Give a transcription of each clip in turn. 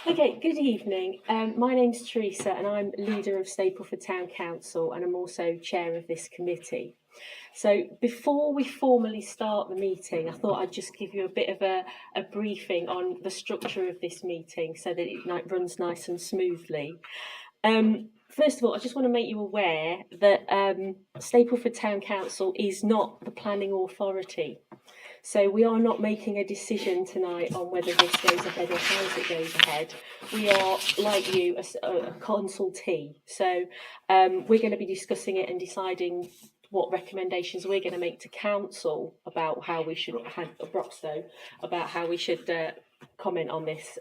Okay, good evening. My name's Teresa and I'm leader of Stapleford Town Council and I'm also chair of this committee. So before we formally start the meeting, I thought I'd just give you a bit of a briefing on the structure of this meeting so that it runs nice and smoothly. First of all, I just want to make you aware that Stapleford Town Council is not the planning authority. So we are not making a decision tonight on whether this goes ahead or how it goes ahead. We are, like you, a consultee. So we're going to be discussing it and deciding what recommendations we're going to make to council about how we should about how we should comment on this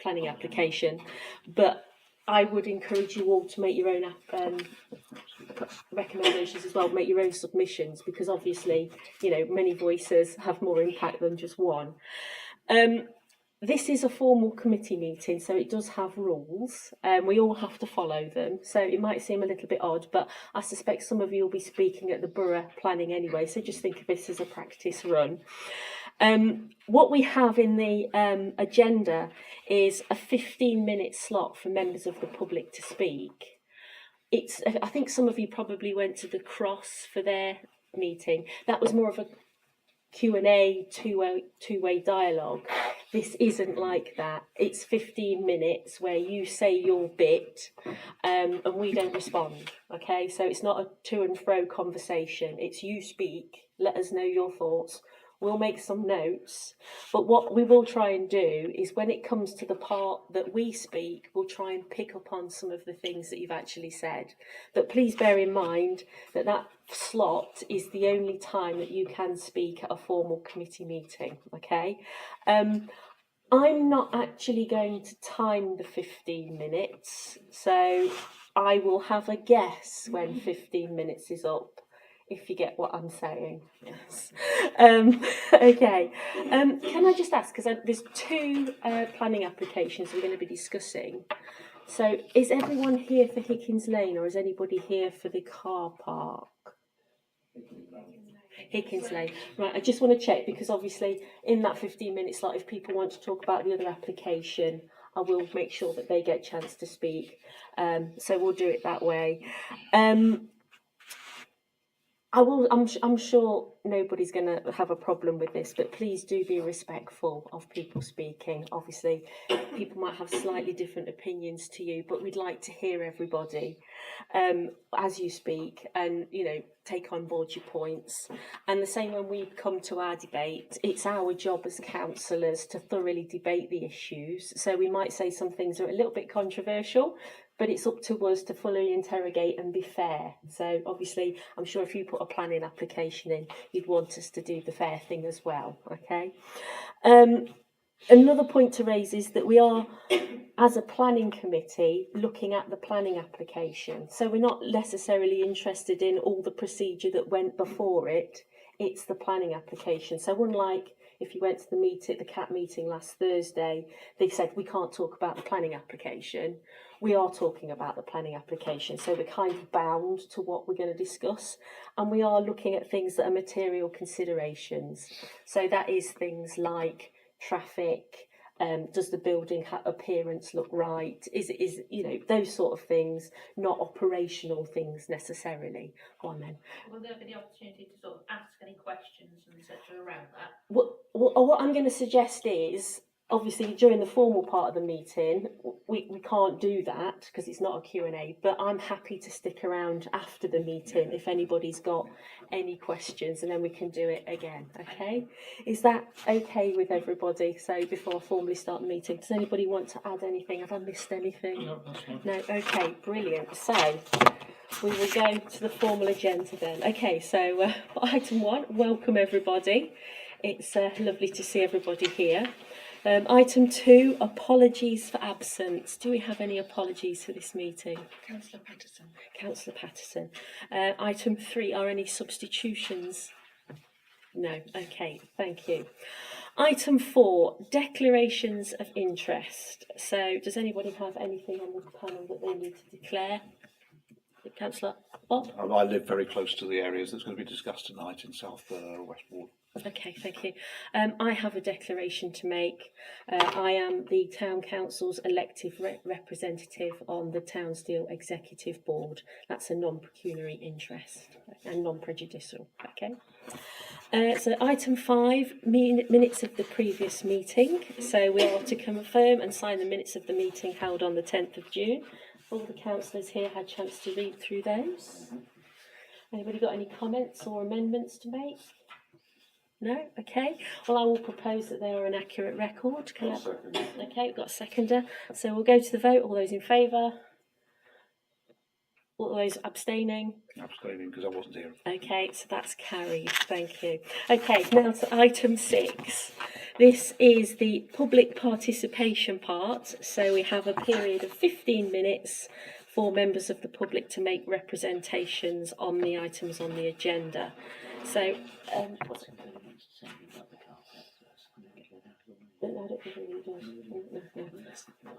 planning application. But I would encourage you all to make your own recommendations as well, make your own submissions, because obviously, you know, many voices have more impact than just one. This is a formal committee meeting, so it does have rules, and we all have to follow them. So it might seem a little bit odd, but I suspect some of you will be speaking at the borough planning anyway, so just think of this as a practice run. What we have in the agenda is a 15-minute slot for members of the public to speak. I think some of you probably went to the Cross for their meeting. That was more of a Q&A, two-way dialogue. This isn't like that. It's 15 minutes where you say your bit and we don't respond, okay? So it's not a to and fro conversation. It's you speak, let us know your thoughts. We'll make some notes, but what we will try and do is when it comes to the part that we speak, we'll try and pick up on some of the things that you've actually said. But please bear in mind that that slot is the only time that you can speak at a formal committee meeting, okay? I'm not actually going to time the 15 minutes, so I will have a guess when 15 minutes is up. If you get what I'm saying, yes. Okay. Can I just ask, because there's two planning applications we're going to be discussing. So is everyone here for Hickins Lane or is anybody here for the car park? Hickins Lane. Right, I just want to check because obviously in that 15-minute slot, if people want to talk about the other application, I will make sure that they get a chance to speak. So we'll do it that way. I'm sure nobody's going to have a problem with this, but please do be respectful of people speaking. Obviously, people might have slightly different opinions to you, but we'd like to hear everybody as you speak and, you know, take on board your points. And the same when we come to our debate, it's our job as councillors to thoroughly debate the issues. So we might say some things are a little bit controversial, but it's up to us to fully interrogate and be fair. So obviously, I'm sure if you put a planning application in, you'd want us to do the fair thing as well, okay? Another point to raise is that we are, as a planning committee, looking at the planning application. So we're not necessarily interested in all the procedure that went before it, it's the planning application. So unlike if you went to the CAT meeting last Thursday, they said we can't talk about the planning application. We are talking about the planning application, so we're kind of bound to what we're going to discuss, and we are looking at things that are material considerations. So that is things like traffic, does the building appearance look right? Is you know, those sort of things, not operational things necessarily. Go on then. Will there be the opportunity to sort of ask any questions and etc. around that? What I'm going to suggest is, obviously during the formal part of the meeting, we can't do that because it's not a Q&A, but I'm happy to stick around after the meeting if anybody's got any questions, and then we can do it again, okay? Is that okay with everybody? So before I formally start the meeting, does anybody want to add anything? Have I missed anything? No, that's fine. No, okay, brilliant. So we will go to the formal agenda then. Okay, so item 1, welcome everybody. It's lovely to see everybody here. Item 2, apologies for absence. Do we have any apologies for this meeting? Councillor Patterson. Councillor Patterson. Item 3, are any substitutions? No. Okay, thank you. Item 4, declarations of interest. So does anybody have anything on the panel that they need to declare? Councillor Bob? I live very close to the areas that's going to be discussed tonight in South Westport. Okay, thank you. I have a declaration to make. I am the Town Council's elected representative on the Townsdale Executive Board. That's a non-pecuniary interest and non-prejudicial. Okay. So item 5, minutes of the previous meeting. So we are to confirm and sign the minutes of the meeting held on the 10th of June. All the councillors here had a chance to read through those. Anybody got any comments or amendments to make? No? Okay. Well, I will propose that they are an accurate record. Okay, we've got a seconder. So we'll go to the vote. All those in favour? All those abstaining? Abstaining because I wasn't here. Okay, so that's carried. Thank you. Okay, now to item 6. This is the public participation part. So we have a period of 15 minutes for members of the public to make representations on the items on the agenda. So, what's it? I don't think it really does. No.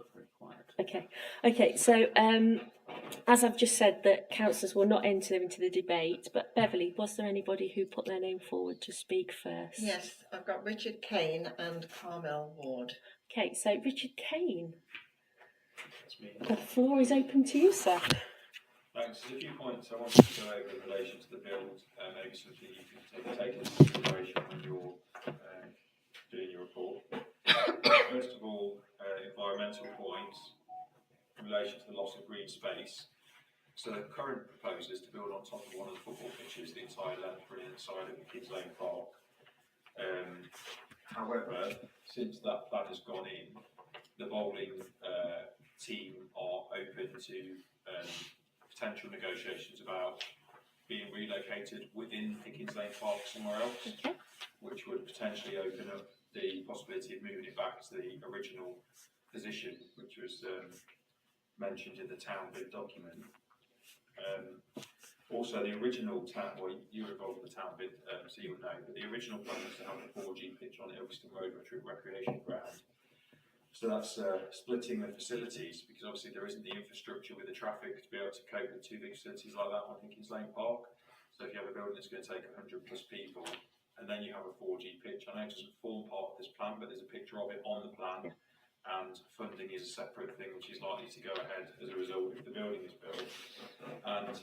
Okay. So, as I've just said, that councillors will not enter into the debate. But Beverly, was there anybody who put their name forward to speak first? Yes, I've got Richard Kane and Carmel Ward. Okay, so Richard Kane, the floor is open to you, sir. Thanks. There's a few points I wanted to go over in relation to the build, maybe something you can take into consideration when you're doing your report. First of all, environmental points in relation to the loss of green space. So the current proposal is to build on top of one of the football pitches, the entire length for the inside of the Kids Lane Park. However, since that plan has gone in, the bowling team are open to potential negotiations about being relocated within Higgins Lane Park somewhere else, which would potentially open up the possibility of moving it back to the original position, which was mentioned in the town bid document. Also, the original town, well, you were involved with the town bid, so you would know, but the original plan was to have a 4G pitch on Ilkeston Road Recreation Ground. So that's splitting the facilities, because obviously there isn't the infrastructure with the traffic to be able to cope with two big facilities like that on Higgins Lane Park. So if you have a building that's going to take 100 plus people, and then you have a 4G pitch, I know it doesn't form part of this plan, but there's a picture of it on the plan, and funding is a separate thing which is likely to go ahead as a result if the building is built. And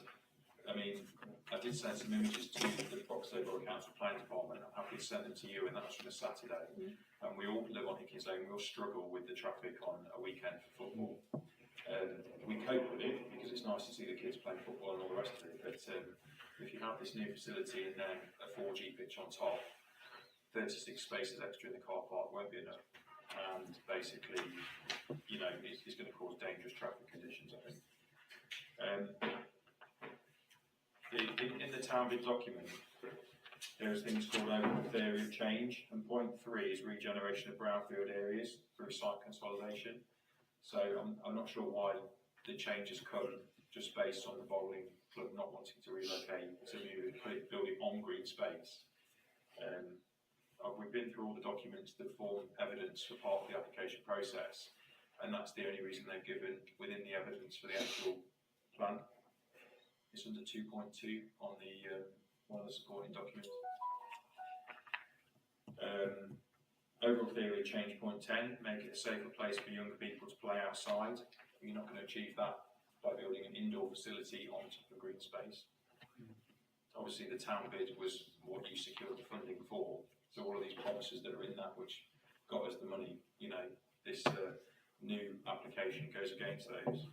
I mean, I did send some images to the Boxley Borough Council Planning Department. I'm happy to send them to you, and that was from a Saturday. And we all live on Higgins Lane, we all struggle with the traffic on a weekend for football. We cope with it because it's nice to see the kids playing football and all the rest of it, but if you have this new facility and then a 4G pitch on top, 36 spaces extra in the car park won't be enough, and basically, you know, it's going to cause dangerous traffic conditions, I think. In the town bid document, there's things called overall theory of change, and point 3 is regeneration of brownfield areas through site consolidation. So I'm not sure why the change has come just based on the bowling club not wanting to relocate to build it on green space. We've been through all the documents that form evidence for part of the application process, and that's the only reason they've given within the evidence for the actual plan. It's under 2.2 on the one of the supporting documents. Overall theory change point 10, make it a safer place for younger people to play outside. You're not going to achieve that by building an indoor facility on top of green space. Obviously the town bid was what you secured the funding for, so all of these promises that are in that which got us the money, you know, this new application goes against those.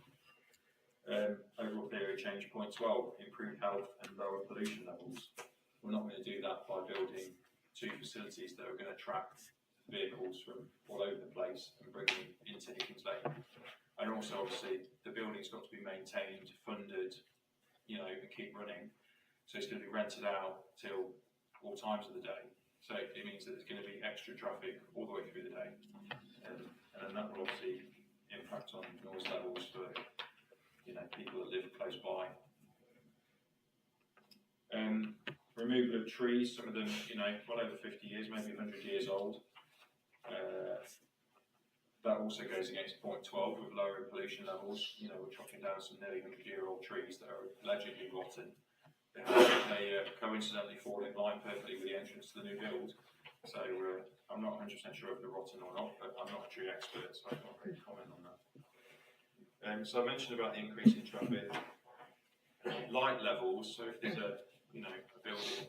Overall theory change point 12, improve health and lower pollution levels. We're not going to do that by building 2 facilities that are going to attract vehicles from all over the place and bring them into Higgins Lane. And also, obviously, the building's got to be maintained, funded, you know, and keep running. So it's going to be rented out till all times of the day. So it means that there's going to be extra traffic all the way through the day. And then that will obviously impact on noise levels for, you know, people that live close by. Removal of trees, some of them, you know, well over 50 years, maybe 100 years old. That also goes against point 12 with lowering pollution levels. You know, we're chopping down some nearly 100-year-old trees that are allegedly rotten. they coincidentally fall in line perfectly with the entrance to the new build. So I'm not 100% sure if they're rotten or not, but I'm not a tree expert, so I can't really comment on that. So I mentioned about the increase in traffic. Light levels, so if there's a building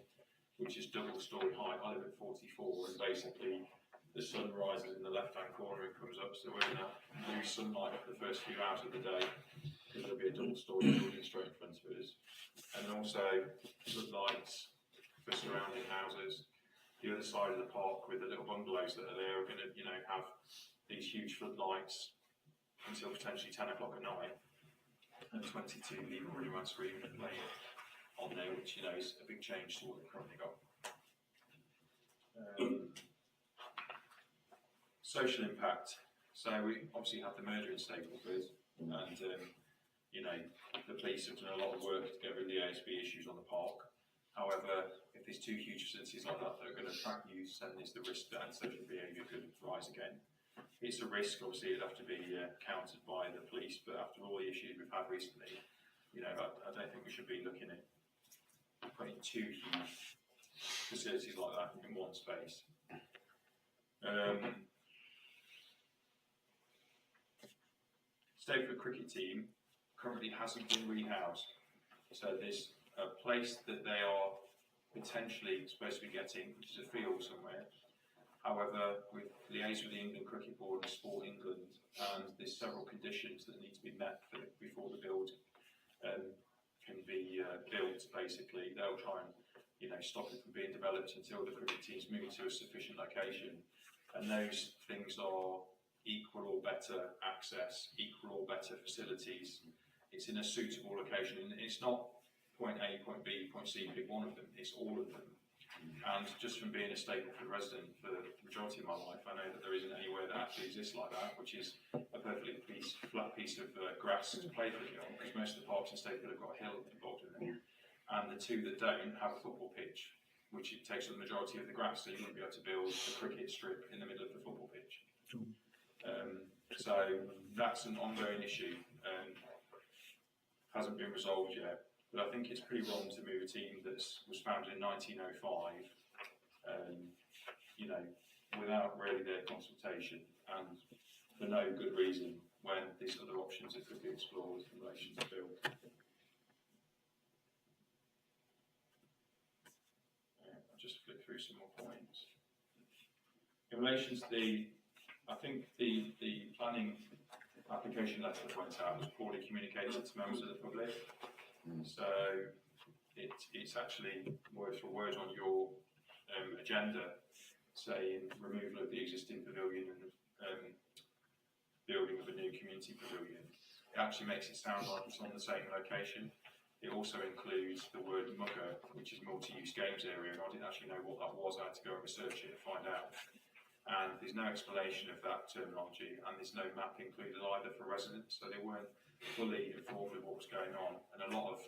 which is double-storey high, I live at 44, and basically the sun rises in the left-hand corner and comes up, so we're going to lose sunlight for the first few hours of the day, because there'll be a double-storey building straight in front of us. And also floodlights for surrounding houses. The other side of the park with the little bungalows that are there are going to, have these huge floodlights until potentially 10 o'clock at night. And 22 people already went screaming and playing on there, which is a big change to what we've currently got. Social impact. So we obviously have the murder in Stapleford, and the police have done a lot of work to get rid of the ASB issues on the park. However, if there's two huge facilities like that that are going to attract youth, then there's the risk that social behaviour could rise again. It's a risk, obviously, it'd have to be countered by the police, but after all the issues we've had recently, I don't think we should be looking at putting two huge facilities like that in one space. Stapleford cricket team currently hasn't been rehoused, so there's a place that they are potentially supposed to be getting, which is a field somewhere. However, we've liaised with the England Cricket Board and Sport England, and there's several conditions that need to be met before the build can be built. Basically, they'll try and stop it from being developed until the cricket teams move to a sufficient location, and those things are equal or better access, equal or better facilities. It's in a suitable location, and it's not point A, point B, point C, pick one of them. It's all of them. And just from being a Stapleford resident for the majority of my life, I know that there isn't anywhere that actually exists like that, which is a perfectly flat piece of grass to play cricket on, because most of the parks in Stapleford have got a hill involved in them. And the two that don't have a football pitch, which it takes up the majority of the grass, so you wouldn't be able to build a cricket strip in the middle of the football pitch. So that's an ongoing issue, hasn't been resolved yet. But I think it's pretty wrong to move a team that was founded in 1905, without really their consultation and for no good reason, when there's other options that could be explored in relation to build. I'll just flip through some more points. In relation to I think the planning application letter that went out was poorly communicated to members of the public. So it's actually word for word on your agenda, saying removal of the existing pavilion and building of a new community pavilion. It actually makes it sound like it's on the same location. It also includes the word mugger, which is multi-use games area, and I didn't actually know what that was. I had to go and research it and find out. And there's no explanation of that terminology, and there's no map included either for residents, so they weren't fully informed of what was going on. And a lot of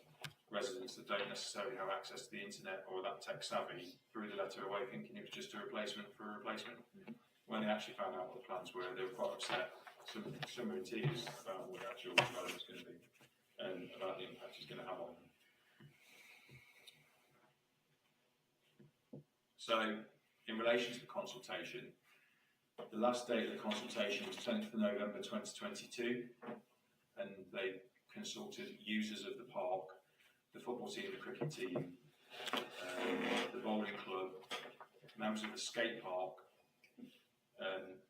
residents that don't necessarily have access to the internet or that tech savvy threw the letter away thinking it was just a replacement for a replacement. When they actually found out what the plans were, they were quite upset. Some were in tears about what the actual development is going to be and about the impact it's going to have on them. So, in relation to the consultation, the last date of the consultation was 10th of November 2022, and they consulted users of the park, the football team, the cricket team, the bowling club, members of the skate park,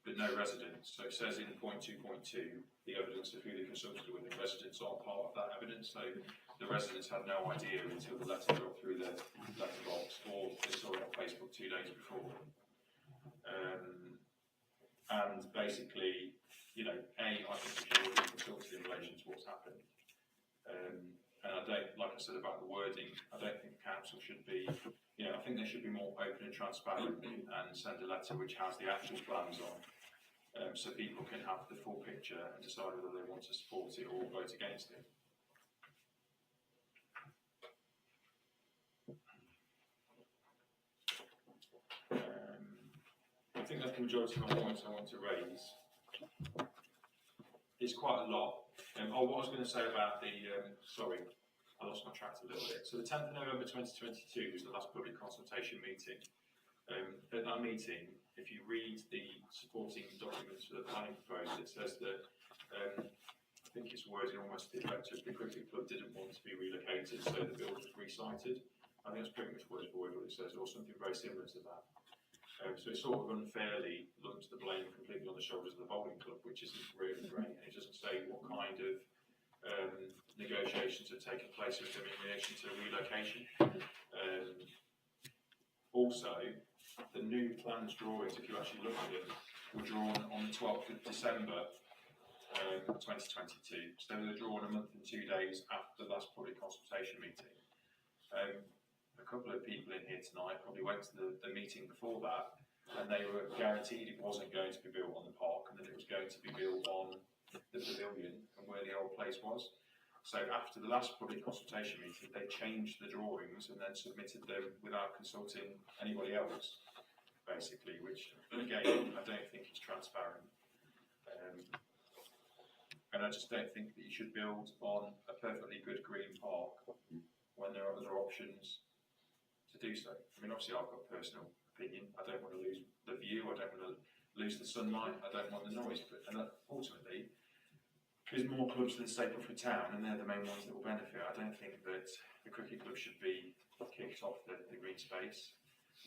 but no residents. So it says in point 2.2, the evidence of who they consulted with, the residents aren't part of that evidence. So the residents had no idea until the letter dropped through the letterbox, or they saw it on Facebook 2 days before. And basically, I think we should all be consulted in relation to what's happened. And I don't, like I said about the wording, I don't think council should be, I think they should be more open and transparent and send a letter which has the actual plans on, so people can have the full picture and decide whether they want to support it or vote against it. I think that's the majority of my points I want to raise. It's quite a lot. What I was going to say about the, sorry, I lost my track a little bit. So the 10th of November 2022 was the last public consultation meeting. At that meeting, if you read the supporting documents for the planning proposal, it says that I think it's wording almost to the effect of the cricket club didn't want to be relocated, so the bill was recited. I think that's pretty much word for word what it says, or something very similar to that. So it sort of unfairly lumps the blame completely on the shoulders of the bowling club, which isn't really great. And it doesn't say what kind of negotiations have taken place with them in relation to relocation. Also, the new plans drawings, if you actually look at them, were drawn on the 12th of December 2022. So they were drawn a month and 2 days after the last public consultation meeting. A couple of people in here tonight probably went to the meeting before that, and they were guaranteed it wasn't going to be built on the park, and that it was going to be built on the pavilion and where the old place was. So after the last public consultation meeting, they changed the drawings and then submitted them without consulting anybody else, basically, which again, I don't think is transparent. And I just don't think that you should build on a perfectly good green park when there are other options to do so. I mean, obviously I've got a personal opinion. I don't want to lose the view, I don't want to lose the sunlight, I don't want the noise, but ultimately, there's more clubs than Stapleford Town, and they're the main ones that will benefit. I don't think that the cricket club should be kicked off the green space.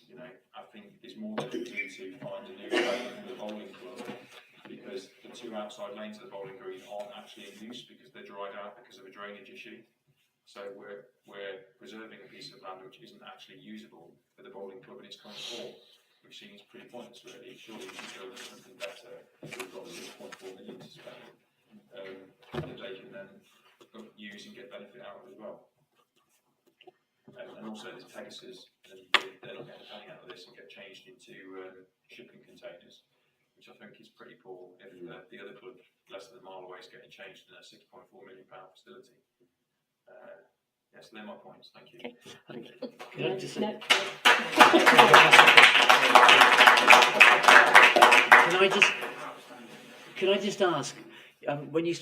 You know, I think there's more that we do to find a new lane for the bowling club, because the two outside lanes of the bowling green aren't actually in use because they're dried out because of a drainage issue. So we're preserving a piece of land which isn't actually usable for the bowling club in its current form, which seems pretty pointless really. Surely we should build something better. We've got 6.4 million to spend. That they can then use and get benefit out of as well. And also there's Pegasus, and they're not getting a penny out of this and get changed into shipping containers, which I think is pretty poor if the other club less than a mile away is getting changed in a £6.4 million facility. Yes, they're my points, thank you. Can I just No. can I just ask, when you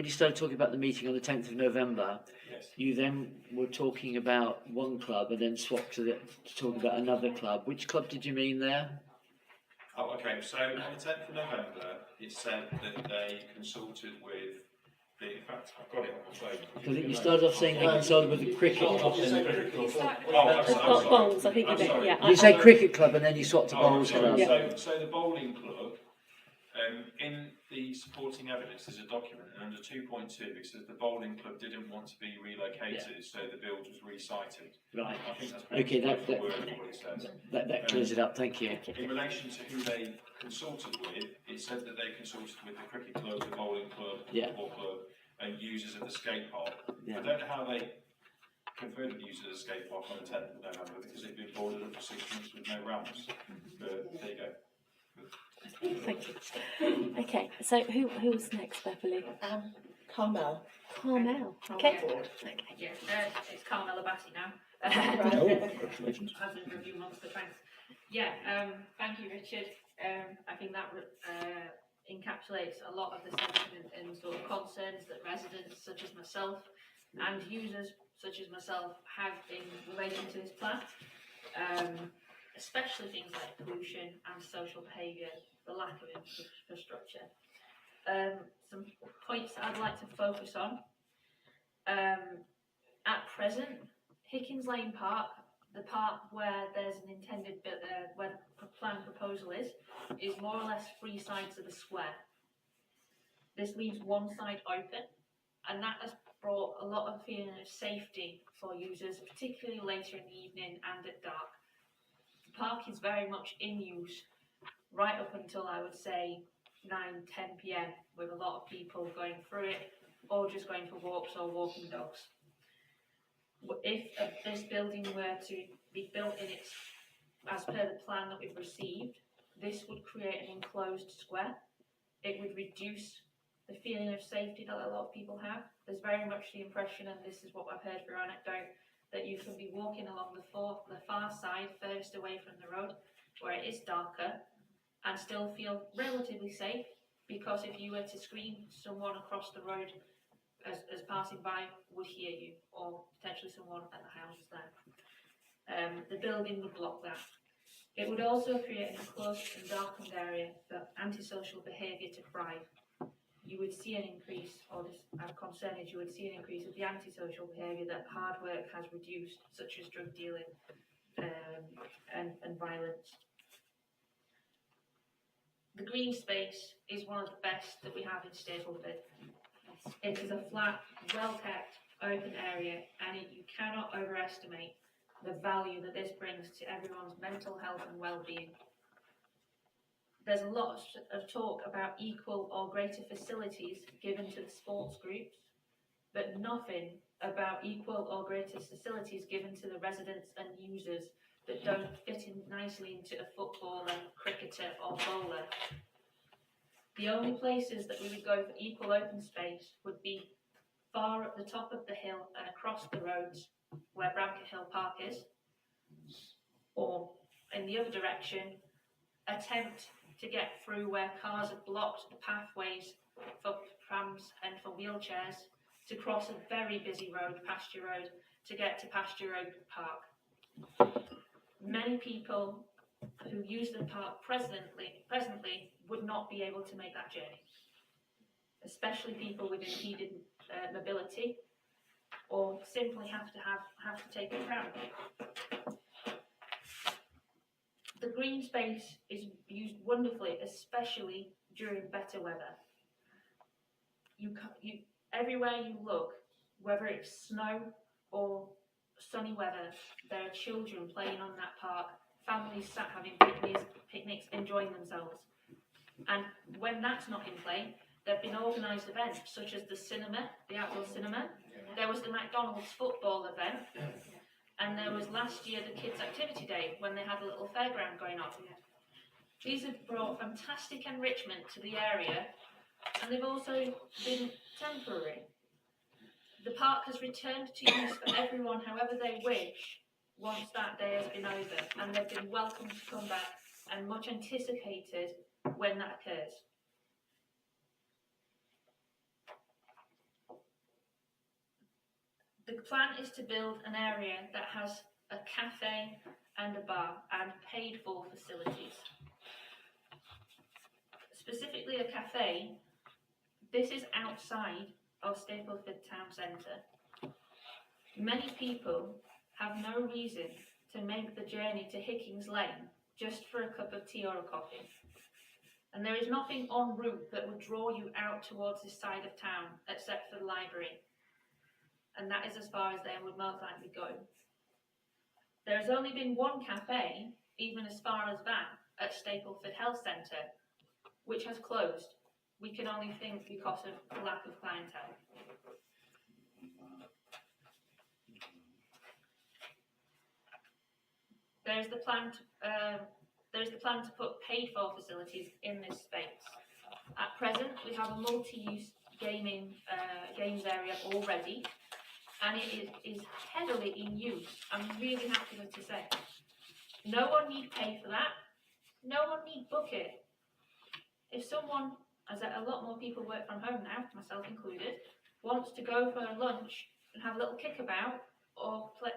started talking about the meeting on the 10th of November, Yes. you then were talking about one club and then swapped to talk about another club. Which club did you mean there? Oh, okay. So on the 10th of November, it said that they consulted with in fact, I've got it on my phone. I think you started off saying they consulted with the cricket club. Bowls, I think you did, yeah. You said cricket club and then you swapped to bowls club. So the bowling club, in the supporting evidence, there's a document, and under 2.2 it says the bowling club didn't want to be relocated, so the build was recited. Right. I think that's Okay, what it says. That clears it up. Thank you. In relation to who they consulted with, it said that they consulted with the cricket club, the bowling club, the football club, and users of the skate park. Yeah. I don't know how they conferred with users of the skate park on the 10th of November, because it'd been boarded up for 6 months with no ramps. But there you go. Thank you. Okay, so who was next, Beverly? Carmel. Carmel. Okay. Ward. Okay. Yeah, it's Carmel Abassi now. Congratulations. Hasn't for a few months, but thanks. Yeah, thank you, Richard. I think that encapsulates a lot of the sentiment and sort of concerns that residents such as myself and users such as myself have in relation to this plan, especially things like pollution and social behaviour, the lack of infrastructure. Some points that I'd like to focus on. At present, Hickins Lane Park, the part where there's an intended where the plan proposal is more or less 3 sides of the square. This leaves one side open, and that has brought a lot of feeling of safety for users, particularly later in the evening and at dark. The park is very much in use right up until, I would say, 9-10 p.m, with a lot of people going through it or just going for walks or walking dogs. If this building were to be built in its, as per the plan that we've received, this would create an enclosed square. It would reduce the feeling of safety that a lot of people have. There's very much the impression, and this is what I've heard through anecdote, that you can be walking along the far side, furthest away from the road, where it is darker, and still feel relatively safe, because if you were to screen someone across the road as passing by would hear you, or potentially someone at the houses there. The building would block that. It would also create an enclosed and darkened area for antisocial behaviour to thrive. You would see an increase, or this concern is you would see an increase of the antisocial behaviour that hard work has reduced, such as drug dealing and violence. The green space is one of the best that we have in Stapleford. It is a flat, well-kept, open area, and you cannot overestimate the value that this brings to everyone's mental health and well-being. There's a lot of talk about equal or greater facilities given to the sports groups, but nothing about equal or greater facilities given to the residents and users that don't fit in nicely into a footballer, cricketer or bowler. The only places that we would go for equal open space would be far at the top of the hill and across the roads where Bramcote Hill Park is, or in the other direction, attempt to get through where cars have blocked the pathways for prams and for wheelchairs to cross a very busy road, Pasture Road, to get to Pasture Road Park. Many people who use the park presently would not be able to make that journey, especially people with impeded mobility, or simply have to take a tram. The green space is used wonderfully, especially during better weather. Everywhere you look, whether it's snow or sunny weather, there are children playing on that park, families sat having picnics, enjoying themselves. And when that's not in play, there have been organised events such as the cinema, the outdoor cinema. There was the McDonald's football event, and there was last year the Kids Activity Day when they had a little fairground going on. These have brought fantastic enrichment to the area, and they've also been temporary. The park has returned to use for everyone however they wish once that day has been over, and they've been welcome to come back and much anticipated when that occurs. The plan is to build an area that has a cafe and a bar and paid for facilities. Specifically a cafe, this is outside of Stapleford Town Centre. Many people have no reason to make the journey to Hickings Lane just for a cup of tea or a coffee. And there is nothing en route that would draw you out towards this side of town except for the library. And that is as far as they would most likely go. There has only been one cafe, even as far as that, at Stapleford Health Centre, which has closed. We can only think because of the lack of clientele. There's the plan to put paid-for facilities in this space. At present, we have a multi-use games area already, and it is heavily in use. I'm really happy to say. No one need pay for that. No one need book it. If someone, as a lot more people work from home now, myself included, wants to go for a lunch and have a little kickabout or play,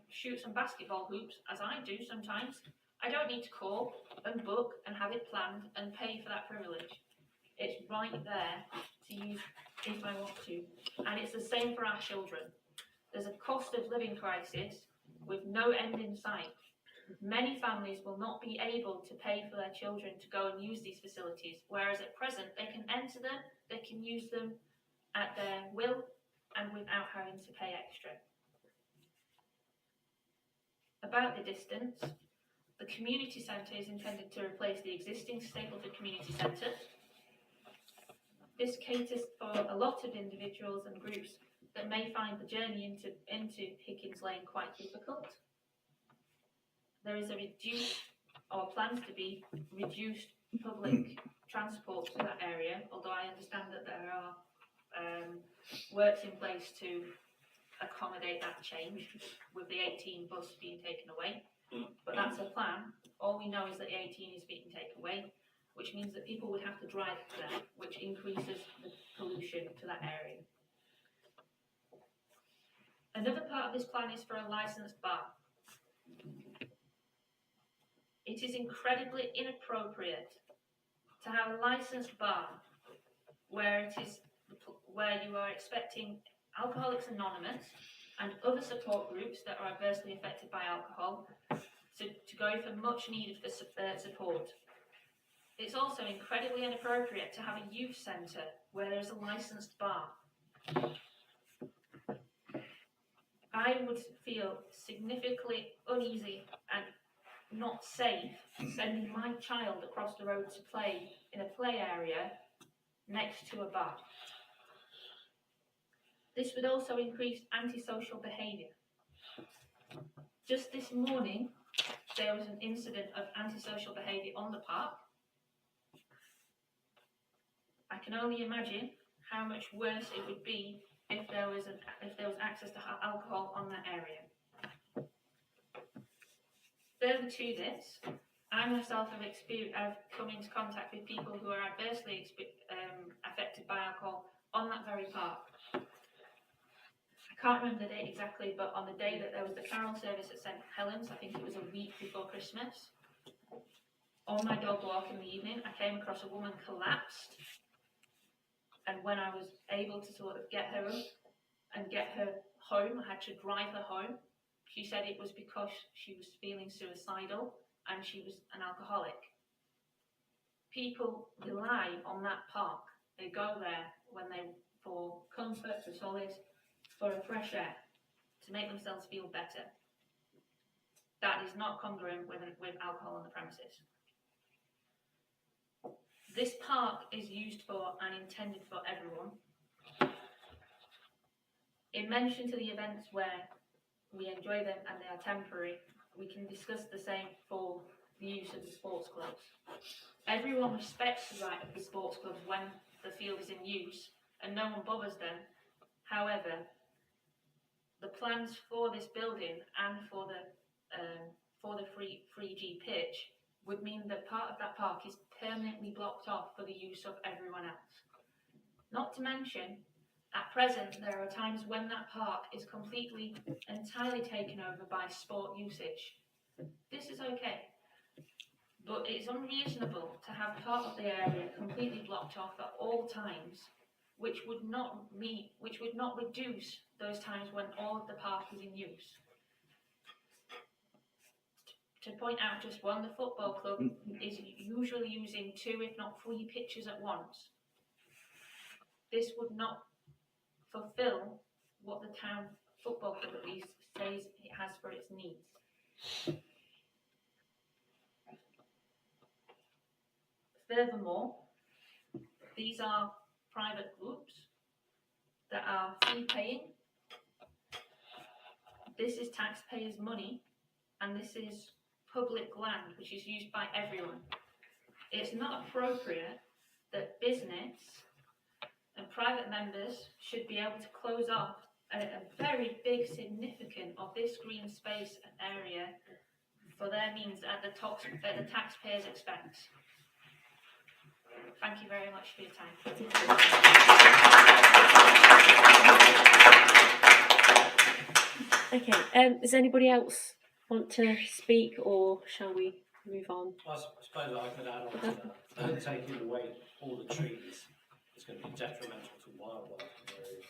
shoot some basketball hoops, as I do sometimes, I don't need to call and book and have it planned and pay for that privilege. It's right there to use if I want to. And it's the same for our children. There's a cost of living crisis with no end in sight. Many families will not be able to pay for their children to go and use these facilities, whereas at present they can enter them, they can use them at their will and without having to pay extra. About the distance, the community centre is intended to replace the existing Stapleford Community Centre. This caters for a lot of individuals and groups that may find the journey into Hickings Lane quite difficult. There is a reduced, or plans to be reduced public transport to that area, although I understand that there are works in place to accommodate that change with the 18 bus being taken away. But that's a plan. All we know is that the 18 is being taken away, which means that people would have to drive to them, which increases the pollution to that area. Another part of this plan is for a licensed bar. It is incredibly inappropriate to have a licensed bar where you are expecting Alcoholics Anonymous and other support groups that are adversely affected by alcohol to go for much needed support. It's also incredibly inappropriate to have a youth centre where there's a licensed bar. I would feel significantly uneasy and not safe sending my child across the road to play in a play area next to a bar. This would also increase antisocial behaviour. Just this morning, there was an incident of antisocial behaviour on the park. I can only imagine how much worse it would be if there was access to alcohol on that area. Further to this, I myself have come into contact with people who are adversely affected by alcohol on that very park. I can't remember the date exactly, but on the day that there was the carol service at St Helens, I think it was a week before Christmas, on my dog walk in the evening, I came across a woman collapsed, and when I was able to sort of get her up and get her home, I had to drive her home. She said it was because she was feeling suicidal and she was an alcoholic. People rely on that park. They go there for comfort, for solace, for a fresh air, to make themselves feel better. That is not congruent with alcohol on the premises. This park is used for and intended for everyone. In mention to the events where we enjoy them and they are temporary, we can discuss the same for the use of the sports clubs. Everyone respects the right of the sports clubs when the field is in use and no one bothers them. However, the plans for this building and for the 3G pitch would mean that part of that park is permanently blocked off for the use of everyone else. Not to mention, at present, there are times when that park is entirely taken over by sport usage. This is okay, but it's unreasonable to have part of the area completely blocked off at all times, which would not reduce those times when all of the park is in use. To point out just one, the football club is usually using 2, if not 3 pitches at once. This would not fulfill what the town football club at least says it has for its needs. Furthermore, these are private groups that are fee paying. This is taxpayers' money, and this is public land which is used by everyone. It's not appropriate that business and private members should be able to close off a very big significant of this green space area for their means at the taxpayers' expense. Thank you very much for your time. Okay, does anybody else want to speak, or shall we move on? I suppose I could add on to that. Taking away all the trees is going to be detrimental to wildlife in the area as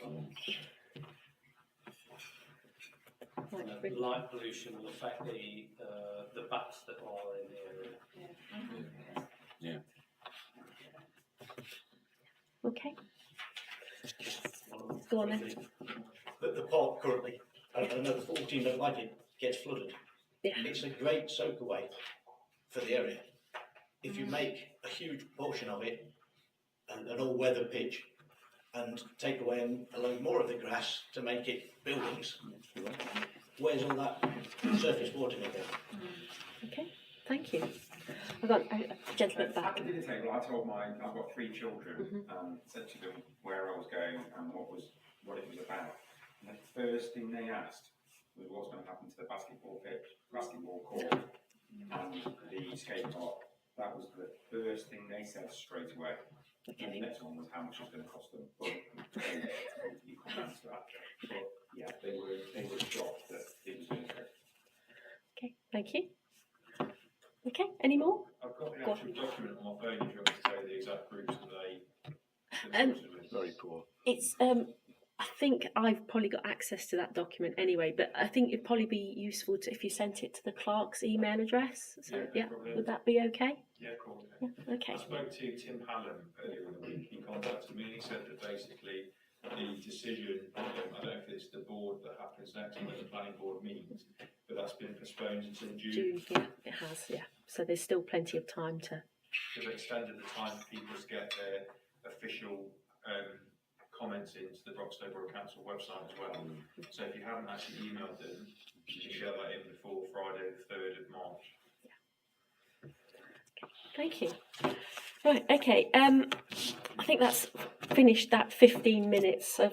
well. And the light pollution will affect the bats that are in the area. Yeah. Okay. Go on then. The park currently, and another 14 don't like it, gets flooded. Yeah. It's a great soak away for the area. If you make a huge portion of it an all-weather pitch and take away a load more of the grass to make it buildings, where's all that surface water going to go? Okay, thank you. I've got a gentleman at the At back. the dinner table, I told I've got 3 children, said to them where I was going and what it was about. And the first thing they asked was what's going to happen to the basketball pitch, basketball court, and the skate park. That was the first thing they said straight away. And the next one was how much it's going to cost them. But you come down to that. But yeah, they were shocked that it was going to go. Okay, thank you. Okay, any more? I've got the Go actual document on my phone, if you want me to say the exact groups that they Um, consulted with. Very poor. It's I think I've probably got access to that document anyway, but I think it'd probably be useful to if you sent it to the clerk's email address. So Yeah, no yeah, problem. would that be okay? Yeah, cool. Yeah, okay. I spoke to Tim Hallam earlier in the week. He contacted me and he said that basically the decision, I don't know if it's the board that happens next when the planning board meets, but that's been postponed until June. June, yeah, it has, yeah. So there's still plenty of time to. They've extended the time for people to get their official comments into the Broxton Borough Council website as well. So if you haven't actually emailed them, you can get that in before Friday the 3rd of March. Thank you. Right, okay. I think that's finished that 15 minutes of.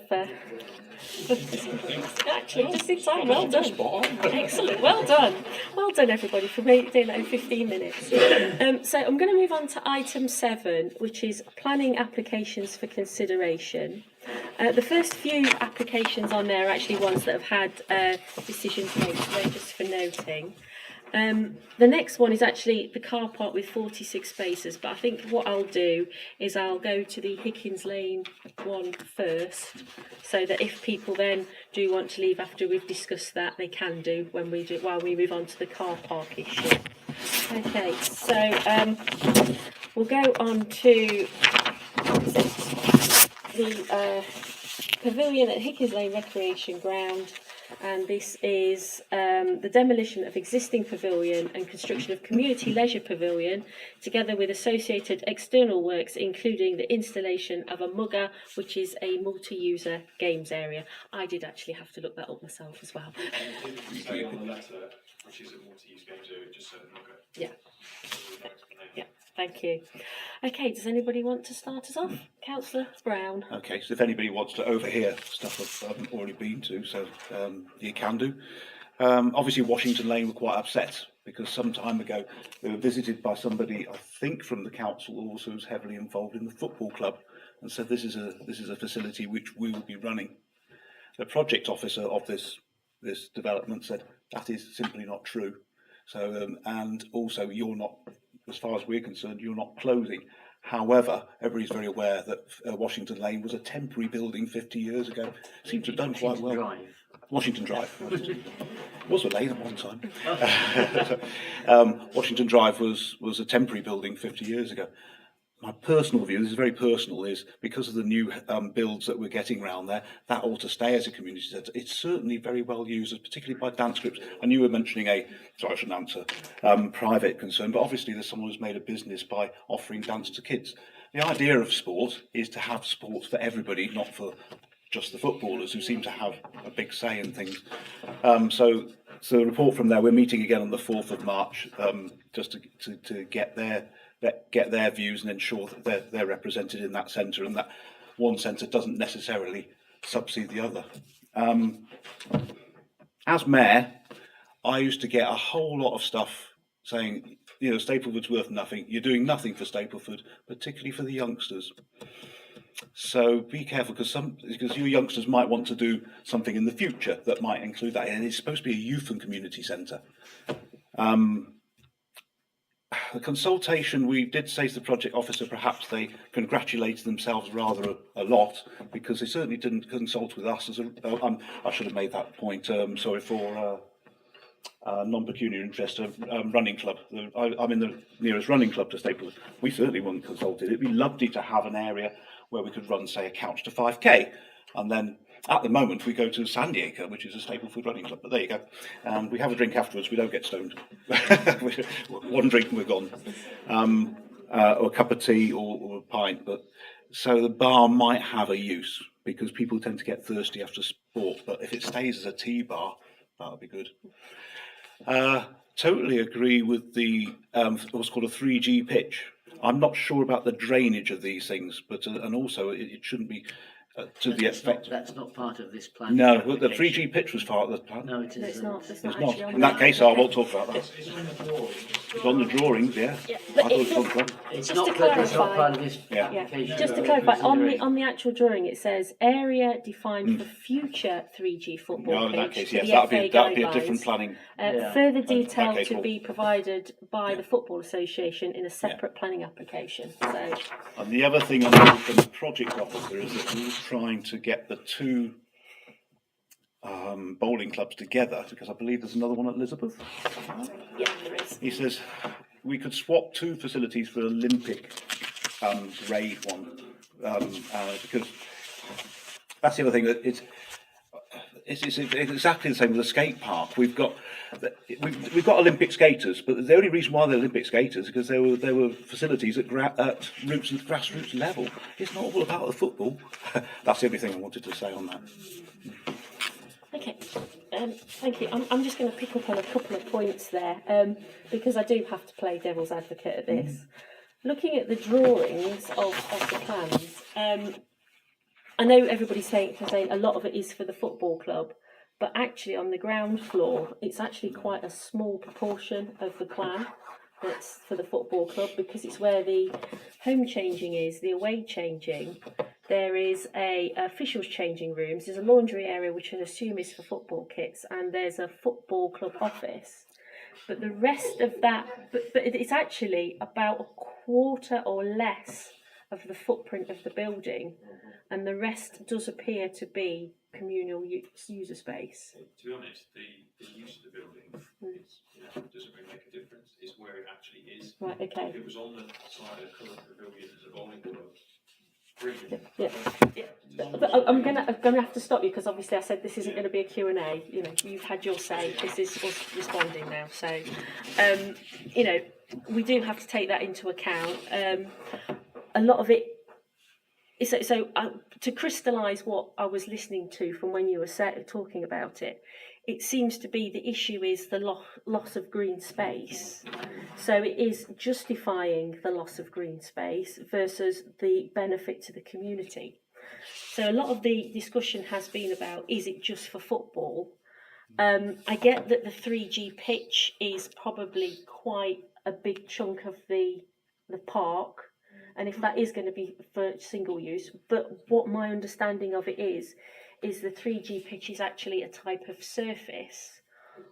Actually, just in time. Well done. Excellent. Well done. Well done, everybody, for doing that in 15 minutes. So I'm going to move on to item 7, which is planning applications for consideration. The first few applications on there are actually ones that have had decisions made, so they're just for noting. The next one is actually the car park with 46 spaces, but I think what I'll do is I'll go to the Hickins Lane one first, so that if people then do want to leave after we've discussed that, they can do when we do while we move on to the car park issue. Okay, so we'll go on to the pavilion at Hickins Lane Recreation Ground. And this is the demolition of existing pavilion and construction of community leisure pavilion, together with associated external works, including the installation of a mugger, which is a multi-user games area. I did actually have to look that up myself as well. And it didn't say on the letter, which is a multi-use games area, it just said Mugger. Yeah. So there's no explanation. Yeah, thank you. Okay, does anybody want to start us off? Councillor Brown. Okay, so if anybody wants to overhear stuff I haven't already been to, so you can do. Obviously, Washington Lane were quite upset because some time ago they were visited by somebody, I think from the council, also who's heavily involved in the football club, and said this is a facility which we will be running. The project officer of this development said that is simply not true. So and also you're not, as far as we're concerned, you're not closing. However, everybody's very aware that Washington Lane was a temporary building 50 years ago. Seems to have done quite well. Drive. Washington Drive. Was a lane at one time. Washington Drive was a temporary building 50 years ago. My personal view, this is very personal, is because of the new builds that we're getting around there, that ought to stay as a community centre. It's certainly very well used, particularly by dance groups. And you were mentioning sorry, I shouldn't answer, private concern, but obviously there's someone who's made a business by offering dance to kids. The idea of sport is to have sports for everybody, not for just the footballers who seem to have a big say in things. So the report from there, we're meeting again on the 4th of March, just to get their views and ensure that they're represented in that centre, and that one centre doesn't necessarily subsede the other. As mayor, I used to get a whole lot of stuff saying, you know, Stapleford's worth nothing. You're doing nothing for Stapleford, particularly for the youngsters. So be careful, because you youngsters might want to do something in the future that might include that. And it's supposed to be a youth and community centre. The consultation, we did say to the project officer, perhaps they congratulated themselves rather a lot, because they certainly didn't consult with us. I should have made that point. Sorry for non-pecuniary interest, running club. I'm in the nearest running club to Stapleford. We certainly weren't consulted. It'd be lovely to have an area where we could run, say, a couch to 5k, and then at the moment we go to Sandy Acre, which is a Stapleford running club. But there you go. And we have a drink afterwards. We don't get stoned. One drink and we're gone, or a cup of tea or a pint. But so the bar might have a use, because people tend to get thirsty after sport. But if it stays as a tea bar, that would be good. Totally agree with the what's called a 3G pitch. I'm not sure about the drainage of these things, but and also it shouldn't be to the That's not- effect. That's not part of this plan. No, but the 3G pitch was part of the plan. No, it No, it's isn't. not. It's It's not not. actually on In that there. case, I won't talk about that. It's on the drawing. It's on the drawings, yeah. Yeah, I but thought it it was on does, the plan. It's Just not, to but it's not clarify- part of this Yeah. application. just to we're clarify, considering. on the actual drawing, it says area defined for future 3G football No, in that pitch case, to yes, the that'd FA be a different guidelines. planning. Yeah. Further that detail case to will- be provided by Yeah. the Football Association in a separate planning application. So, And the other thing on the project officer is that we were trying to get the two bowling clubs together, because I believe there's another one at Elizabeth. yeah, there is. He says we could swap two facilities for Olympic grade one, because that's the other thing, that it's exactly the same with the skate park. We've got Olympic skaters, but the only reason why they're Olympic skaters is because there were facilities at grassroots level. It's not all about the football. That's the only thing I wanted to say on that. Okay, thank you. I'm just going to pick up on a couple of points there, because I do have to play devil's advocate at this. Looking at the drawings of the plans, I know everybody's saying a lot of it is for the football club, but actually on the ground floor, it's actually quite a small proportion of the plan that's for the football club, because it's where the home changing is, the away changing. There is a officials changing rooms, there's a laundry area which I assume is for football kits, and there's a football club office. But the rest of that, but it's actually about a quarter or less of the footprint of the building, and the rest does appear to be communal user space. To be honest, the use of the building is, doesn't really make a difference. It's where it actually is. Right, okay. If it was on the side of the current pavilion as a bowling club, brilliant. Yeah. But I'm gonna have to stop you, because obviously I said this isn't going to be a Q&A. You know, you've had your say. This is us responding now. So, we do have to take that into account. A lot of it. So to crystallise what I was listening to from when you were talking about it, it seems to be the issue is the loss of green space. So it is justifying the loss of green space versus the benefit to the community. So a lot of the discussion has been about, is it just for football? I get that the 3G pitch is probably quite a big chunk of the park, and if that is going to be for single use, but what my understanding of it is the 3G pitch is actually a type of surface.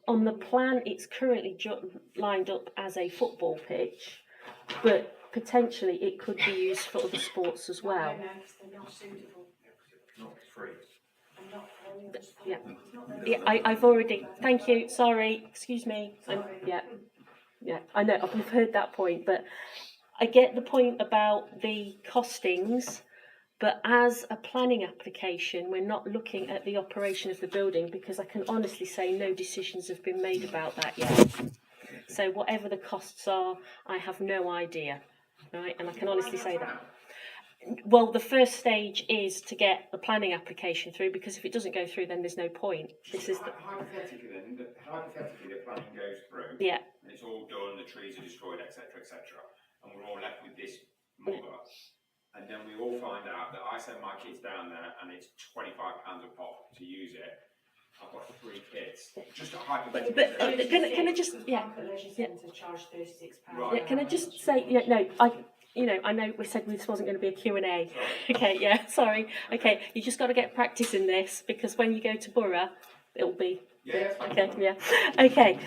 On the plan, it's currently lined up as a football pitch, but potentially it could be used for other sports as well. they're not suitable. Not free. Yeah, I've already. Thank you. Sorry. Excuse me. Yeah. I know. I've heard that point, but I get the point about the costings. But as a planning application, we're not looking at the operation of the building, because I can honestly say no decisions have been made about that yet. So whatever the costs are, I have no idea, right? And I can honestly say that. Well, the first stage is to get the planning application through, because if it doesn't go through, then there's no point. This is the, Hypothetically, the planning goes through. yeah. And it's all done, the trees are destroyed, etc., and we're all left with this mother. And then we all find out that I send my kids down there and it's £25 a pop to use it. I've got 3 kids. Just a hypothetical. But can I just charge £36. Right. Yeah, can I just say, I know we said this wasn't going to be a Q&A. Okay, yeah, sorry. Okay, you just got to get practice in this, because when you go to Borough, it'll be. Yeah. Okay, yeah. Okay,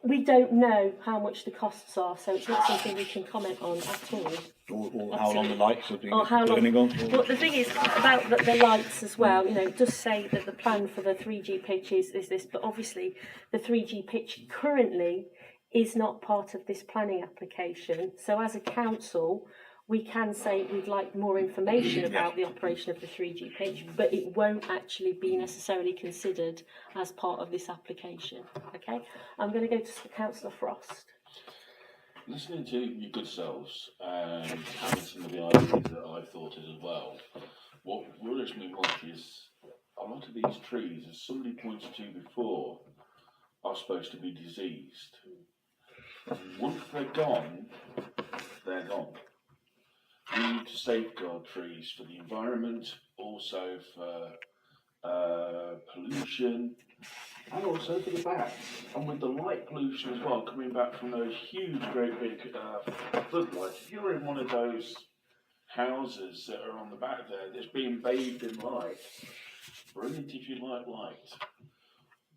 we don't know how much the costs are, so it's not something we can comment on at all. Or how long the lights have been Or how long? burning on. Well, the thing is about the lights as well. It does say that the plan for the 3G pitch is this, but obviously the 3G pitch currently is not part of this planning application. So as a council, we can say we'd like more information about the operation of the 3G pitch, but it won't actually be necessarily considered as part of this application. Okay, I'm going to go to Councillor Frost. Listening to your good selves and having some of the ideas that I've thought of as well, what worries me much is a lot of these trees, as somebody pointed to before, are supposed to be diseased. Once they're gone, they're gone. We need to safeguard trees for the environment, also for pollution, and also for the bats. And with the light pollution as well, coming back from those huge, great big floodlights, if you're in one of those houses that are on the back there that's being bathed in light, brilliant if you like light.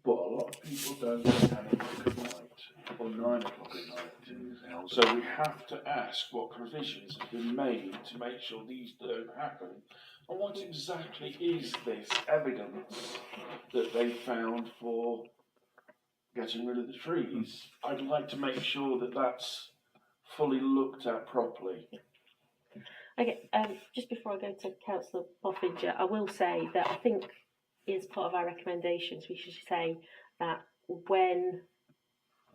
But a lot of people don't at 10 o'clock at night or 9 o'clock at night. So we have to ask what provisions have been made to make sure these don't happen. And what exactly is this evidence that they found for getting rid of the trees? I'd like to make sure that that's fully looked at properly. Okay, just before I go to Councillor Boffinger, I will say that I think as part of our recommendations, we should say that when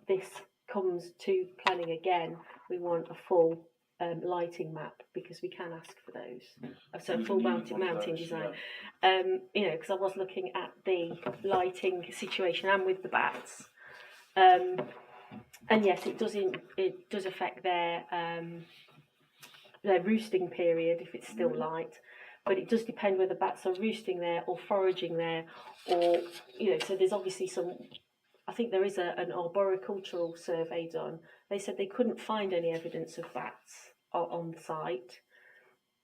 this comes to planning again, we want a full lighting map, because we can ask for those. So a full mounting design. You know, because I was looking at the lighting situation and with the bats. And yes, it does affect their roosting period if it's still light, but it does depend whether bats are roosting there or foraging there, or, you know, so there's obviously some, I think there is an arboricultural survey done. They said they couldn't find any evidence of bats on the site,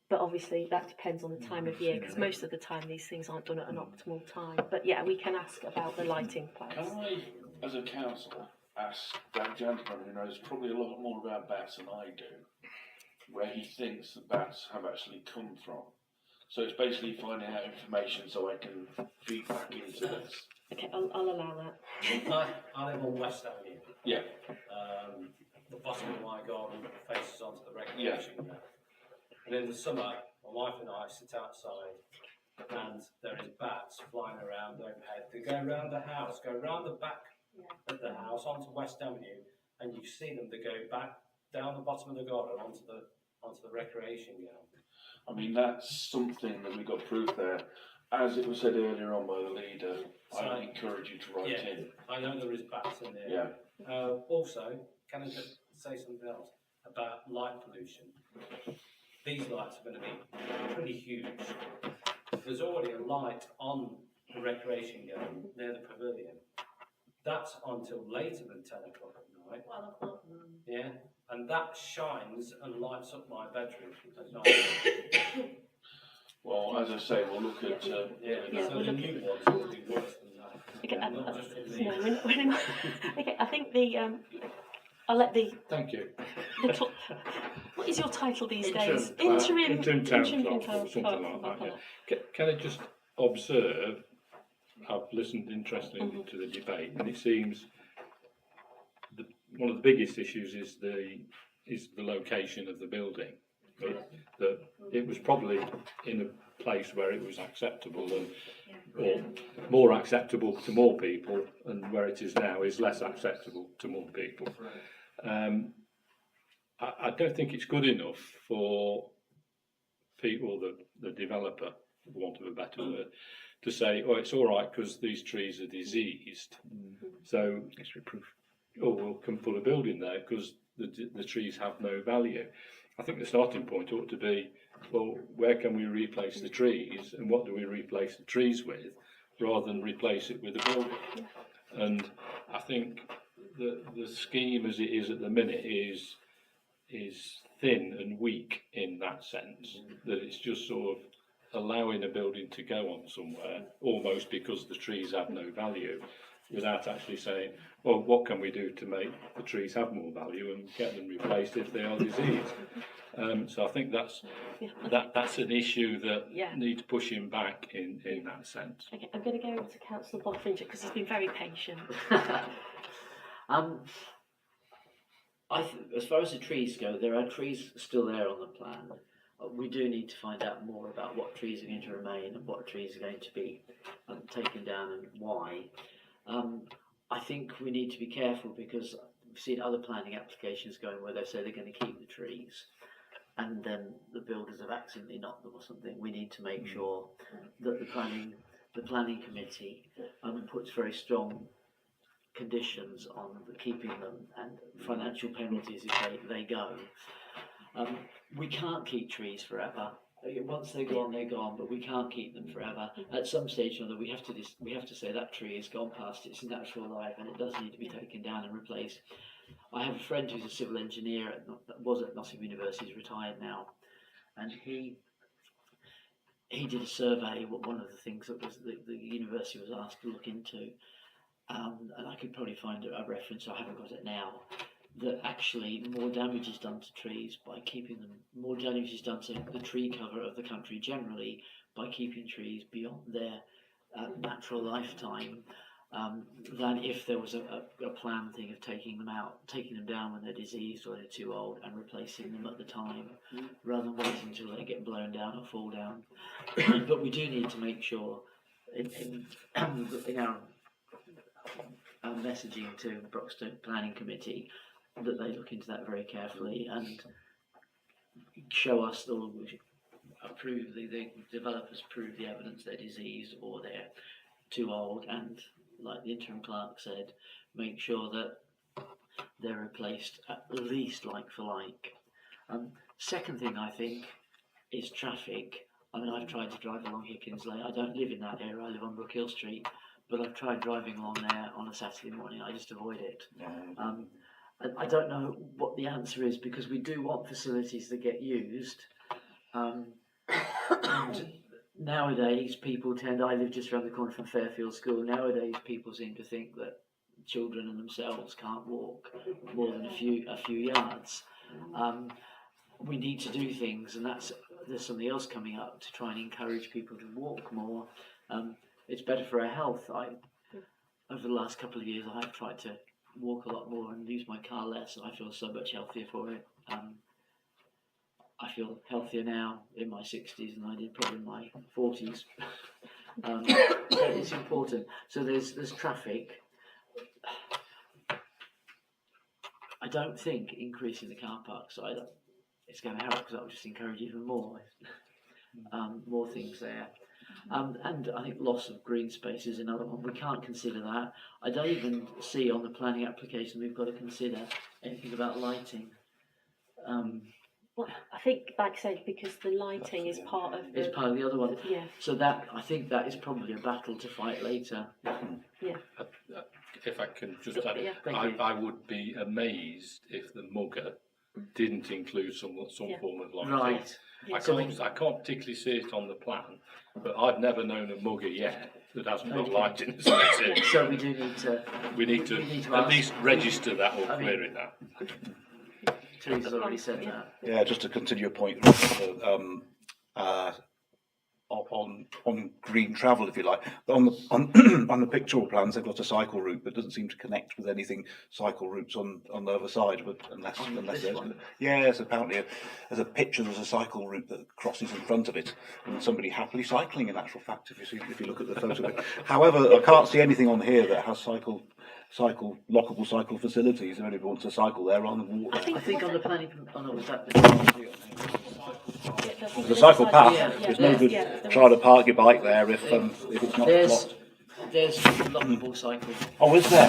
but obviously that depends on the time of year, because most of the time these things aren't done at an optimal time. But yeah, we can ask about the lighting plans. Can I, as a councillor, ask that gentleman who knows probably a lot more about bats than I do, where he thinks the bats have actually come from? So it's basically finding out information so I can feed back into this. Okay, I'll allow that. I live on West Avenue. Yeah. The bottom of my garden faces onto the recreation ground. And in the summer, my wife and I sit outside, and there is bats flying around overhead. They go around the house, go around the back of the house onto West Avenue, and you see them. They go back down the bottom of the garden onto the recreation ground. I mean, that's something that we got proof there. As it was said earlier on by the leader, I would encourage you to write in. I know there is bats in there. Yeah. Also, can I just say something else about light pollution? These lights are going to be pretty huge. There's already a light on the recreation ground near the pavilion. That's until later than 10 o'clock at night. 12 o'clock. Yeah, and that shines and lights up my bedroom at night. Well, as I say, we'll look at. So we'll the look new ones will be worse than that. Okay, Not just from these. no, okay, I think I'll let the. Thank you. What is your title these Interim days? clerk, Interim town town clerk, or something clerk. like that. Yeah. Can I just observe? I've listened interestedly to the debate, and it seems one of the biggest issues is the location of the building. That it was probably in a place where it was acceptable or more acceptable to more people, and where it is now is less acceptable to more people. I don't think it's good enough for people, the developer, for want of a better word, to say, oh, it's all right because these trees are diseased, so we can put a building there because the trees have no value. I think the starting point ought to be, well, where can we replace the trees, and what do we replace the trees with, rather than replace it with a building. And I think the scheme as it is at the minute is thin and weak in that sense, that it's just sort of allowing a building to go on somewhere, almost because the trees have no value, without actually saying, well, what can we do to make the trees have more value and get them replaced if they are diseased? So I think that's an issue that needs pushing back in that sense. Okay, I'm going to go to Councillor Boffinger because he's been very patient. As far as the trees go, there are trees still there on the plan. We do need to find out more about what trees are going to remain and what trees are going to be taken down and why. I think we need to be careful because we've seen other planning applications going where they say they're going to keep the trees and then the builders have accidentally knocked them or something. We need to make sure that the planning committee puts very strong conditions on keeping them and financial penalties if they go. We can't keep trees forever. Once they're gone, they're gone, but we can't keep them forever. At some stage or another, we have to say that tree has gone past its natural life and it does need to be taken down and replaced. I have a friend who's a civil engineer, was at Nottingham University, he's retired now, and he did a survey. One of the things that was the university was asked to look into, and I could probably find a reference, I haven't got it now, that actually more damage is done to trees by keeping them, more damage is done to the tree cover of the country generally by keeping trees beyond their natural lifetime than if there was a planned thing of taking them down when they're diseased or they're too old and replacing them at the time, rather than waiting until they get blown down or fall down. But we do need to make sure in our messaging to Broxton Planning Committee that they look into that very carefully and show us or approve the developers prove the evidence they're diseased or they're too old, and like the interim clerk said, make sure that they're replaced at least like for like. Second thing I think is traffic. I mean, I've tried to drive along Hickins Lane. I don't live in that area, I live on Brookhill Street, but I've tried driving along there on a Saturday morning. I just avoid it. I don't know what the answer is, because we do want facilities that get used. And nowadays people I live just around the corner from Fairfield School, nowadays people seem to think that children and themselves can't walk more than a few yards. We need to do things, and there's something else coming up to try and encourage people to walk more. It's better for our health. Over the last couple of years I've tried to walk a lot more and use my car less, and I feel so much healthier for it. I feel healthier now in my 60s than I did probably in my 40s. It's important. So there's traffic. I don't think increasing the car park side is going to help, because that will just encourage even more things there. And I think loss of green space is another one. We can't consider that. I don't even see on the planning application we've got to consider anything about lighting. Well, I think, like I said, because the lighting is part of It's part of the other one. Yeah. So that, I think that is probably a battle to fight later. Yeah. If I can just add, Yeah. I would be amazed if the mugger didn't include some form of lighting. Right. I can't particularly see it on the plan, but I've never known a mugger yet that hasn't got lighting. So that's it. So we do need to. We need to at ask. least register that or query it that. Teresa's already said that. Yeah, just to continue your point, on green travel, if you like. On the pictorial plans, they've got a cycle route, but it doesn't seem to connect with anything cycle routes on the other side. But unless there's yes, apparently there's a picture. There's a cycle route that crosses in front of it, and somebody happily cycling. In actual fact, if you look at the photo of it. However, I can't see anything on here that has lockable cycle facilities. If anybody wants to cycle there, rather than walk there. I think on the planning. Oh no, was that? There's a cycle path. Yeah, It's no good trying to park your bike there if it's not blocked. There's lockable cycle. Oh, is there?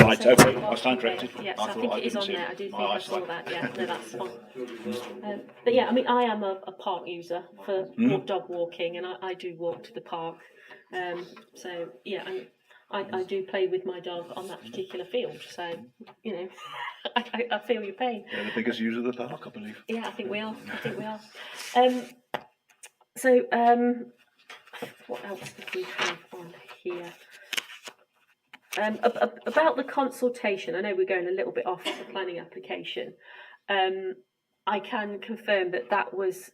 Right, okay, I stand corrected. Yes, I I thought think I it is didn't on see there. it. I do think My I saw eyesight. that. Yeah, no, that's fine. But yeah, I mean, I am a park user for dog walking, and I do walk to the park. So yeah, I do play with my dog on that particular field. So you know, I feel your pain. They're the biggest user of the park, I believe. Yeah, I think we are. So what else do we have on here? About the consultation, I know we're going a little bit off the planning application. I can confirm that was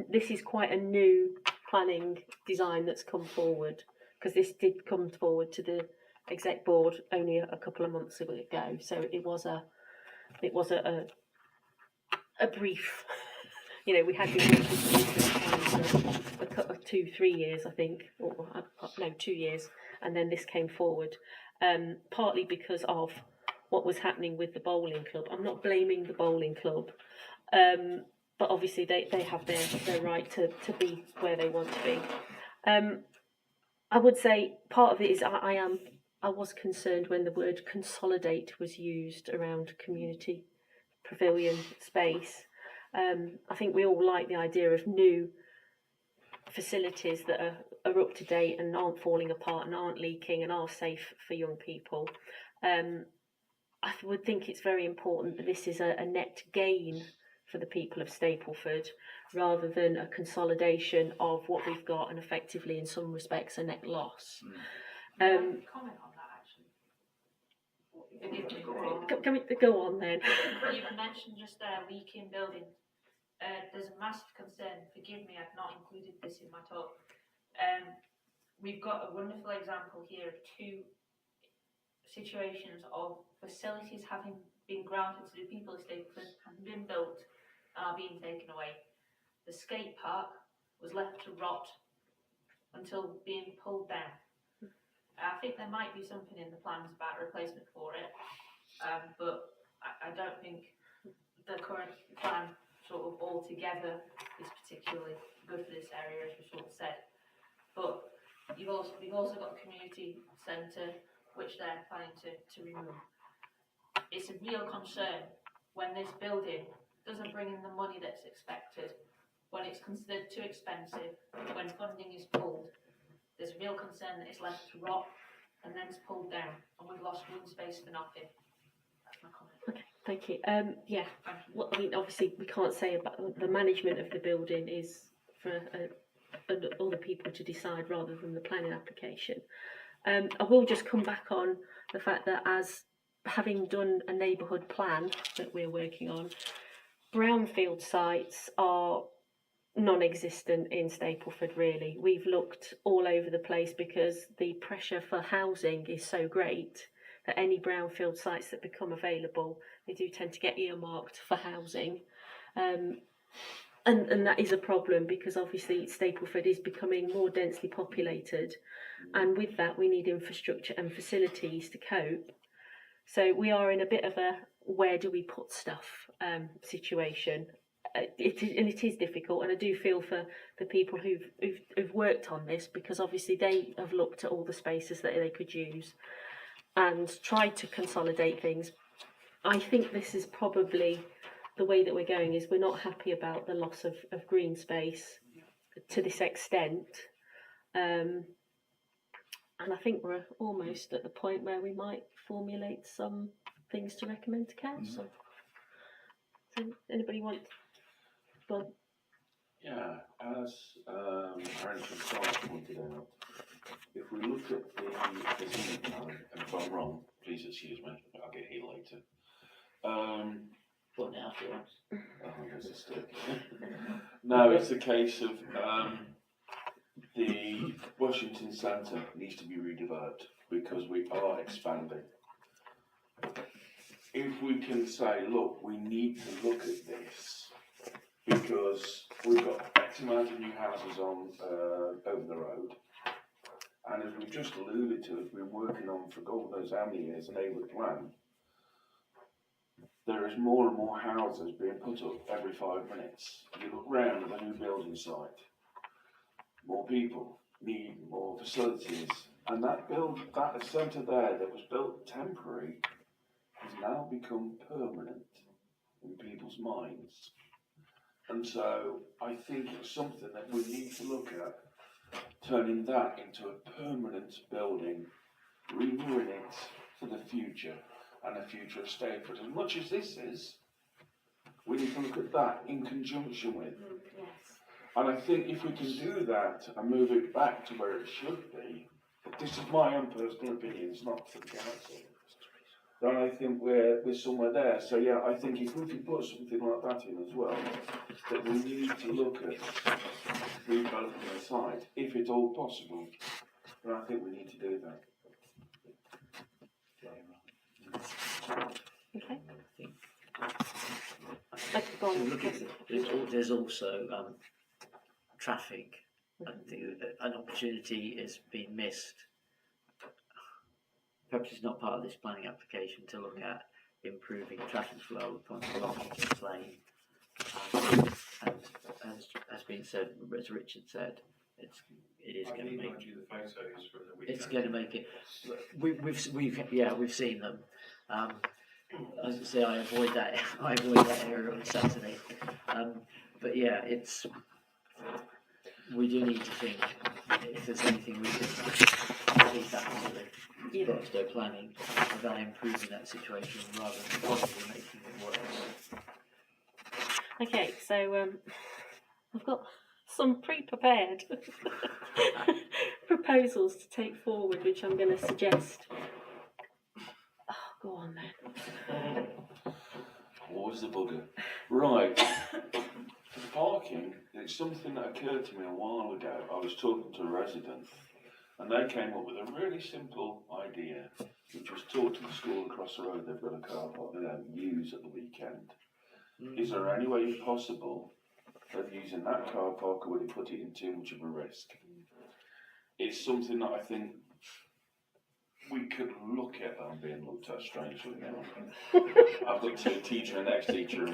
this is quite a new planning design that's come forward, because this did come forward to the exec board only a couple of months ago. So it was a brief. You know, we had been working for 2-3 years, I think, or no, 2 years, and then this came forward, partly because of what was happening with the bowling club. I'm not blaming the bowling club, but obviously they have their right to be where they want to be. I would say part of it is I was concerned when the word consolidate was used around community pavilion space. I think we all like the idea of new facilities that are up to date and aren't falling apart and aren't leaking and are safe for young people. I would think it's very important that this is a net gain for the people of Stapleford rather than a consolidation of what we've got and effectively in some respects a net loss. Comment on that actually. Forgive me. Can we go on then? You've mentioned just there leaking building. There's a massive concern. Forgive me, I've not included this in my talk. We've got a wonderful example here of two situations of facilities having been granted to the people of Stapleford, having been built, and are being taken away. The skate park was left to rot until being pulled down. I think there might be something in the plans about replacement for it, but I don't think the current plan sort of altogether is particularly good for this area, as we sort of said. But we've also got a community centre which they're planning to remove. It's a real concern when this building doesn't bring in the money that's expected, when it's considered too expensive, when funding is pulled. There's a real concern that it's left to rot and then it's pulled down and we've lost green space for nothing. That's my comment. Okay, thank you. Yeah, Thank you. well, I mean, obviously we can't say about the management of the building is for other people to decide rather than the planning application. I will just come back on the fact that as having done a neighbourhood plan that we're working on, brownfield sites are non-existent in Stapleford really. We've looked all over the place because the pressure for housing is so great that any brownfield sites that become available, they do tend to get earmarked for housing. And that is a problem because obviously Stapleford is becoming more densely populated, and with that we need infrastructure and facilities to cope. So we are in a bit of a where do we put stuff situation. It is difficult, and I do feel for the people who've worked on this because obviously they have looked at all the spaces that they could use and tried to consolidate things. I think this is probably the way that we're going is we're not happy about the loss of green space to this extent. And I think we're almost at the point where we might formulate some things to recommend to council. So anybody want? Well, Yeah, as Aaron Charles pointed out, if we look at the vision plan, and if I'm wrong, please excuse me, I'll get here later. What now, afterwards? Oh, there's a stick. No, it's a case of the Washington Centre needs to be redeveloped because we are expanding. If we can say, look, we need to look at this because we've got X amount of new houses on over the road, and as we've just alluded to, as we've been working on for God knows how many years, a neighbourhood plan, there is more and more houses being put up every 5 minutes. You look round at a new building site, more people need more facilities, and that centre there that was built temporary has now become permanent in people's minds. And so I think it's something that we need to look at, turning that into a permanent building, renewing it for the future and the future of Stapleford. As much as this is, we need to look at that in conjunction with. Yes. And I think if we can do that and move it back to where it should be, this is my own personal opinion, it's not for the council, then I think we're somewhere there. So yeah, I think if we can put something like that in as well, that we need to look at redeveloping the site, if at all possible, then I think we need to do that. okay. There's also traffic. I think an opportunity has been missed. Perhaps it's not part of this planning application to look at improving traffic flow along King's Lane. And as has been said, as Richard said, it is going to make you the photos from the weekend. it's going to make it. We've seen them. as I say, I avoid that. I avoid that area on Saturday. But yeah, we do need to think if there's anything we can feed back to the Broxtowe planning about improving that situation rather than possibly making it worse. Okay, so I've got some pre-prepared proposals to take forward, which I'm going to suggest. Oh, go on then. What was the bugger? Right. For the parking, it's something that occurred to me a while ago. I was talking to a resident and they came up with a really simple idea, which was talk to the school across the road. They've got a car park they don't use at the weekend. Is there any way possible of using that car park, or would it put it in too much of a risk? It's something that I think we could look at. I'm being looked at strangely now. I've got a teacher and ex-teacher.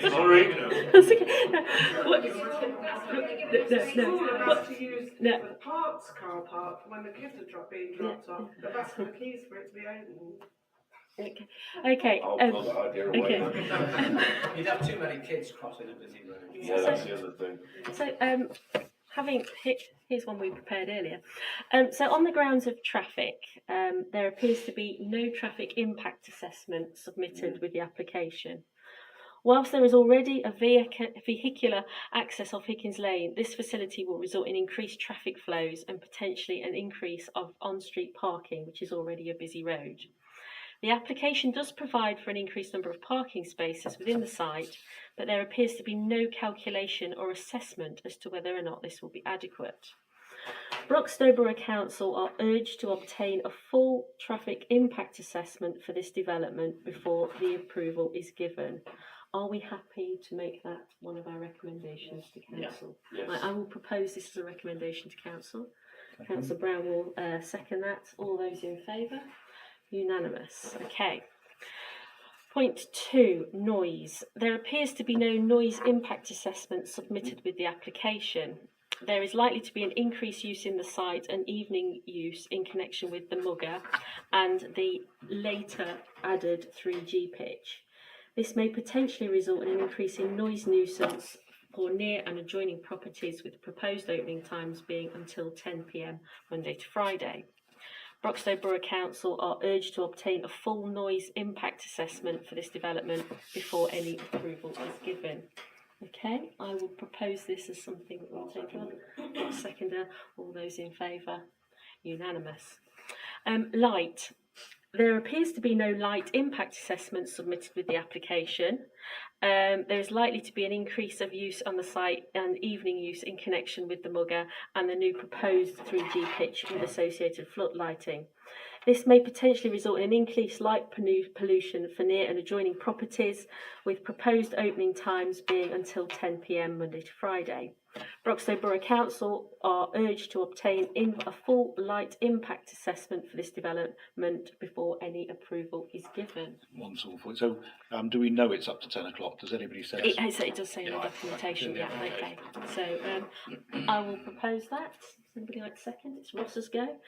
Sorry. That's okay. What? To use No. the parks car park when the kids are being dropped off. They've asked for the keys for it to be opened. Okay. I'll pull that idea away. Okay. You'd have too many kids crossing a busy road. Yeah, that's the other thing. So, here's one we prepared earlier. So, on the grounds of traffic, there appears to be no traffic impact assessment submitted with the application. Whilst there is already a vehicular access off Hickins Lane, this facility will result in increased traffic flows and potentially an increase of on-street parking, which is already a busy road. The application does provide for an increased number of parking spaces within the site, but there appears to be no calculation or assessment as to whether or not this will be adequate. Broxtowe Borough Council are urged to obtain a full traffic impact assessment for this development before the approval is given. Are we happy to make that one of our recommendations to Council? Yes. I will propose this as a recommendation to Council. Councillor Brown will second that. All those in favour? Unanimous. Okay. Point 2, noise. There appears to be no noise impact assessment submitted with the application. There is likely to be an increased use in the site and evening use in connection with the Mugger and the later added 3G pitch. This may potentially result in an increase in noise nuisance for near and adjoining properties, with proposed opening times being until 10 p.m. Monday to Friday. Broxtowe Borough Council are urged to obtain a full noise impact assessment for this development before any approval is given. Okay, I will propose this as something that we'll take on. Seconder, all those in favour? Unanimous. Light. There appears to be no light impact assessment submitted with the application. There is likely to be an increase of use on the site and evening use in connection with the Mugger and the new proposed 3G pitch with associated floodlighting. This may potentially result in an increased light pollution for near and adjoining properties, with proposed opening times being until 10 p.m. Monday to Friday. Broxtowe Borough Council are urged to obtain a full light impact assessment for this development before any approval is given. Wonderful. So, do we know it's up to 10 o'clock? Does anybody say? It does say in the documentation, yeah, okay. So, I will propose that. Anybody like second? It's Ross's go.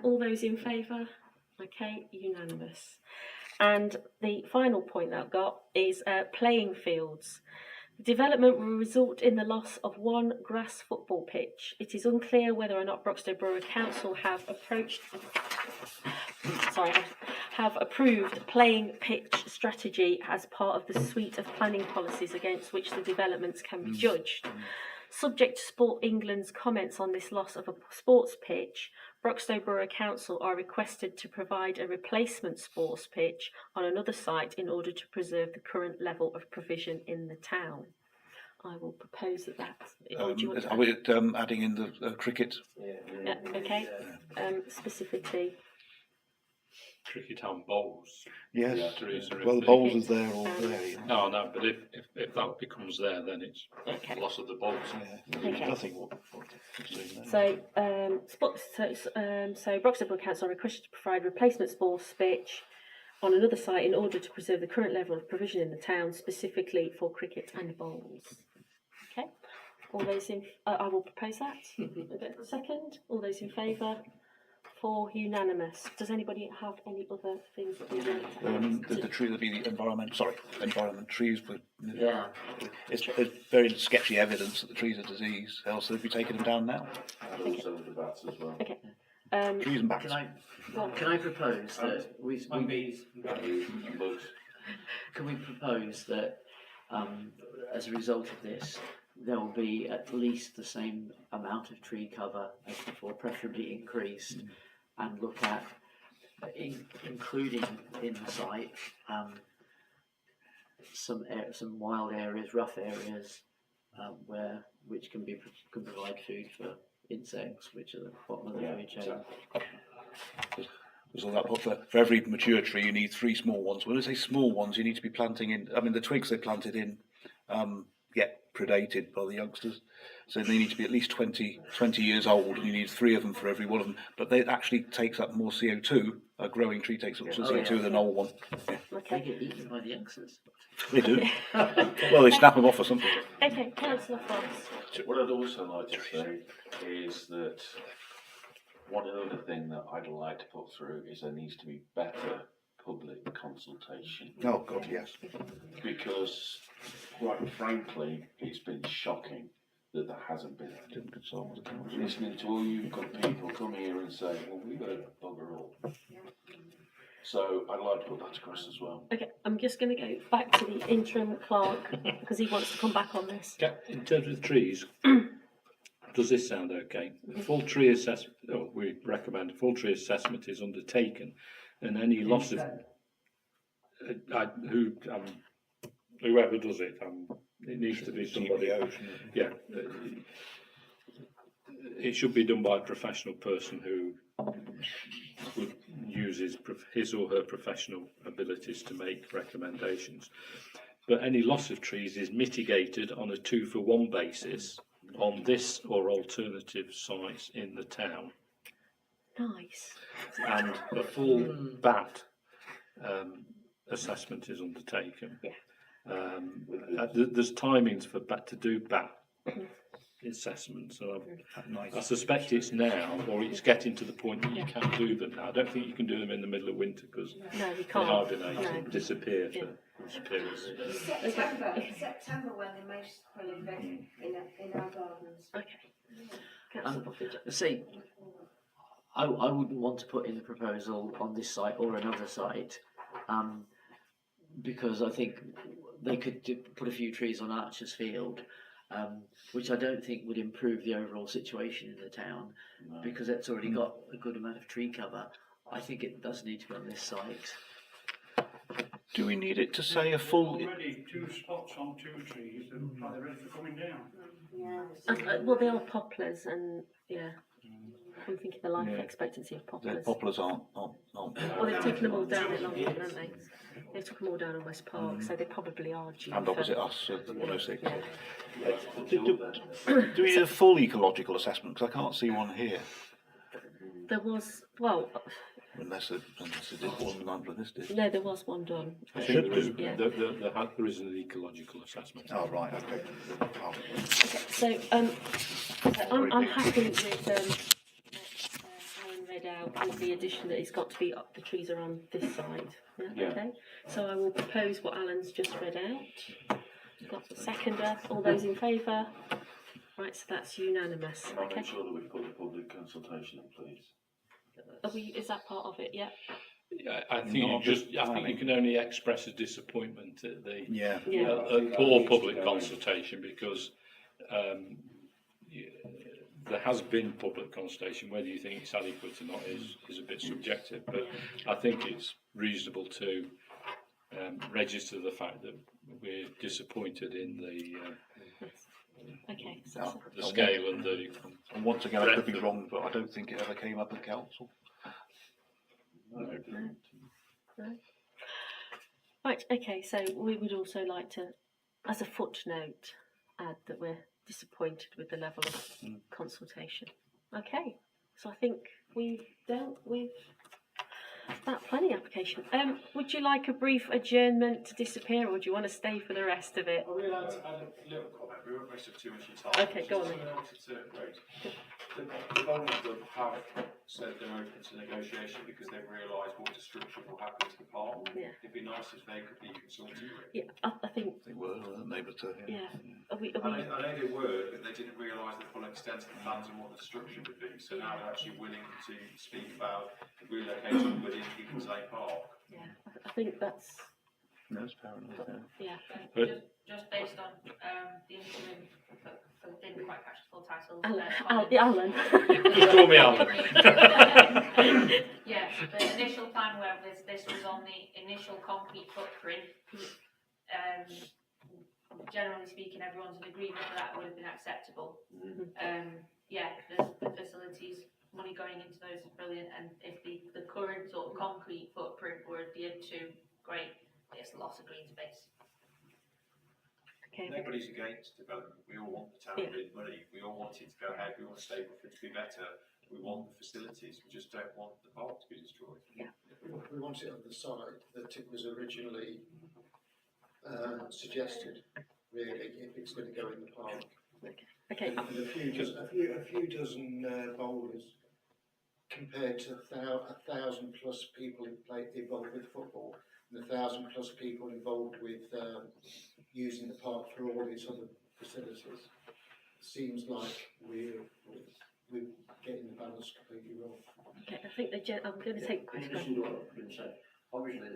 All those in favour? Okay, unanimous. And the final point that I've got is playing fields. The development will result in the loss of one grass football pitch. It is unclear whether or not Broxtowe Borough Council have approved playing pitch strategy as part of the suite of planning policies against which the developments can be judged. Subject to Sport England's comments on this loss of a sports pitch, Broxtowe Borough Council are requested to provide a replacement sports pitch on another site in order to preserve the current level of provision in the town. I will propose that. Or do you want to Are we adding in the cricket? Yeah, okay. Specifically. Cricket and bowls. Yes. Yeah, there is a Well, the bowls is there already. No, but if that becomes there, then it's loss of the bowls. There's nothing what So, Broxtowe Borough Council are requested to provide replacement sports pitch on another site in order to preserve the current level of provision in the town, specifically for cricket and bowls. Okay, all those in. I will propose that. Second, all those in favour? 4 unanimous. Does anybody have any other things that they want to add? The tree would be the environment trees, but Yeah. it's very sketchy evidence that the trees are diseased, else they'd be taking them down now. And also the bats as well. Okay. Trees and bats. Can I propose that And bees. And bugs. can we propose that as a result of this, there will be at least the same amount of tree cover as before, preferably increased, and look at including in the site some wild areas, rough areas, which can provide food for insects, which are the bottom of the food chain. So that for every mature tree, you need 3 small ones. When I say small ones, you need to be planting in. I mean, the twigs they planted in get predated by the youngsters, so they need to be at least 20 years old, and you need 3 of them for every one of them. But they actually takes up more CO2. A growing tree takes up more CO2 than an old one. Yeah. They get eaten by the youngsters. They do. Well, they snap them off or something. Okay, Councillor Frost. What I'd also like to say is that one other thing that I'd like to put through is there needs to be better public consultation. Oh God, yes. Because, quite frankly, it's been shocking that there hasn't been. Didn't consult with the council. Listening to all you good people come here and say, well, we've got to bugger all. So I'd like to put that across as well. Okay, I'm just going to go back to the interim clerk because he wants to come back on this. Okay, in terms of the trees, does this sound okay? A full tree assessment, we recommend a full tree assessment is undertaken, and any loss of whoever does it, it needs to be somebody. Yeah, it should be done by a professional person who would use his or her professional abilities to make recommendations. But any loss of trees is mitigated on a 2-for-1 basis on this or alternative sites in the town. Nice. And a full bat assessment is undertaken. Yeah. There's timings for to do bat assessments. So I suspect it's now, or it's getting to the point that you can do them now. I don't think you can do them in the middle of winter because No, you they can't. hibernate No. and disappear for periods. September when the most will invest in our gardens. Okay. Councillor Bothy. See, I wouldn't want to put in a proposal on this site or another site, because I think they could put a few trees on Archer's Field, which I don't think would improve the overall situation in the town, because it's already got a good amount of tree cover. I think it does need to be on this site. Do we need it to say a full? Already 2 spots on 2 trees that look like they're ready for coming down. Well, they are poplars, and yeah, I'm thinking the life expectancy of The poplars. poplars aren't. Well, they've taken them all down at Longton, haven't they? They took them all down in West Park, so they probably are due. And for- opposite us at 106. Yeah. Do we need a full ecological assessment? Because I can't see one here. There was, well, Unless they did one under this did. no, there was one done. I think there is, Yeah. there is an ecological assessment. Oh right, okay. Oh. Okay, so I'm happy with Alan read out with the addition that it's got to be up, the trees are on this side. Yeah, Yeah. okay. So I will propose what Alan's just read out. Got the seconder. All those in favour? Right, so that's unanimous. Can I Okay. make sure that we put the public consultation in, please? Is that part of it? Yeah. Yeah, I think you can only express a disappointment at the Yeah. Yeah. poor public consultation because there has been public consultation. Whether you think it's adequate or not is a bit subjective, but I think it's reasonable to register the fact that we're disappointed in Okay. So, the scale and the. And once again, I could be wrong, but I don't think it ever came up at council. no. Right. Okay. So we would also like to, as a footnote, add that we're disappointed with the level of consultation. Okay. So I think we've dealt with that planning application. Would you like a brief adjournment to disappear, or do you want to stay for the rest of it? Are we allowed to add a little comment? We won't waste up too much of your time. Okay, go on then. Just wanted to raise. The Bolton Club have said they're open to negotiation because they've realised what destruction will happen to the park. Yeah. It'd be nice if they could be consulted with. Yeah, I think. They were, weren't they? But, Yeah. Are I know they were, but they didn't realise the full extent of the plans and what the destruction would be. So now they're actually willing to speak about relocating within Higgins Lane Park. Yeah, I think that's. no, it's fair enough. Yeah. Yeah. But Just based on the interim, didn't quite catch the full title. Alan. just call me Alan. Yeah, the initial plan where this was on the initial concrete footprint. Generally speaking, everyone's in agreement that would have been acceptable. Yeah, the facilities, money going into those is brilliant, and if the current sort of concrete footprint were adhered to, great. It's a loss of green space. Okay. Nobody's against development. We all want the town to need money. We all want it to go ahead. We want Stapleford to be better. We want the facilities. We just don't want the park to be destroyed. Yeah. We want it on the site that it was originally suggested, really, if it's going to go in the park. Okay. And a few dozen bowlers compared to 1,000 plus people involved with football, and 1,000 plus people involved with using the park for all these other facilities. Seems like we're getting the balance completely wrong. Okay, I think I'm going to take a question. Listen to what I've been said. Obviously,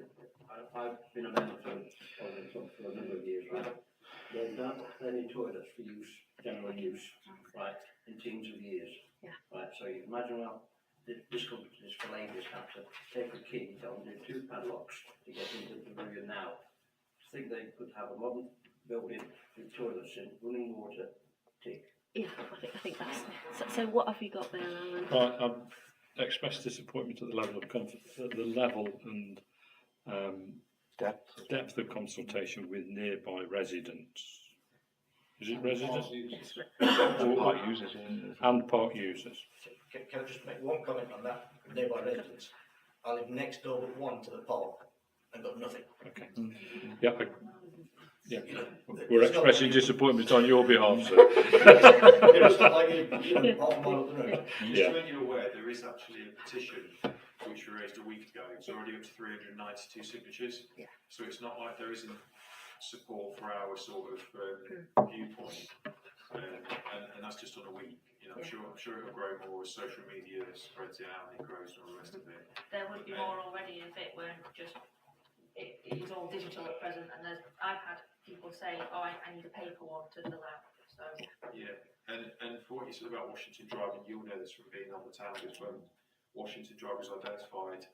I've been a member for a number of years, right? They've done any toilets for use, general use, right, in teens of years. Yeah. Right, so you can imagine how this company, this ladies have to take a key, tell them to do 2 padlocks to get into the pavilion now. I think they could have a modern building with toilets in, running water, tick. Yeah, I think that's. So what have you got there, Alan? Right, I've expressed disappointment at the level of the level and depth of consultation with nearby residents. Is it residents? Yes, Or- Park users, and park users. Can I just make one comment on that, nearby residents? I live next door but one to the park and got nothing. Okay. Yeah. Yeah. You know, We're it's not expressing like- disappointment on your behalf, sir. It's not like you know, half a mile up the road. Just Yeah. to make you aware, there is actually a petition which we raised a week ago. It's already up to 392 signatures. Yeah. So it's not like there isn't support for our sort of viewpoint, and that's just on a week. You know, I'm sure it'll grow more as social media spreads it out and it grows and all the rest of it. There would be more already if it weren't just, it is all digital at present, and I've had people say, oh, I need a paper one to fill out, so. Yeah, and for what you said about Washington Drive, and you'll know this from being on the town bits, when Washington Drive was identified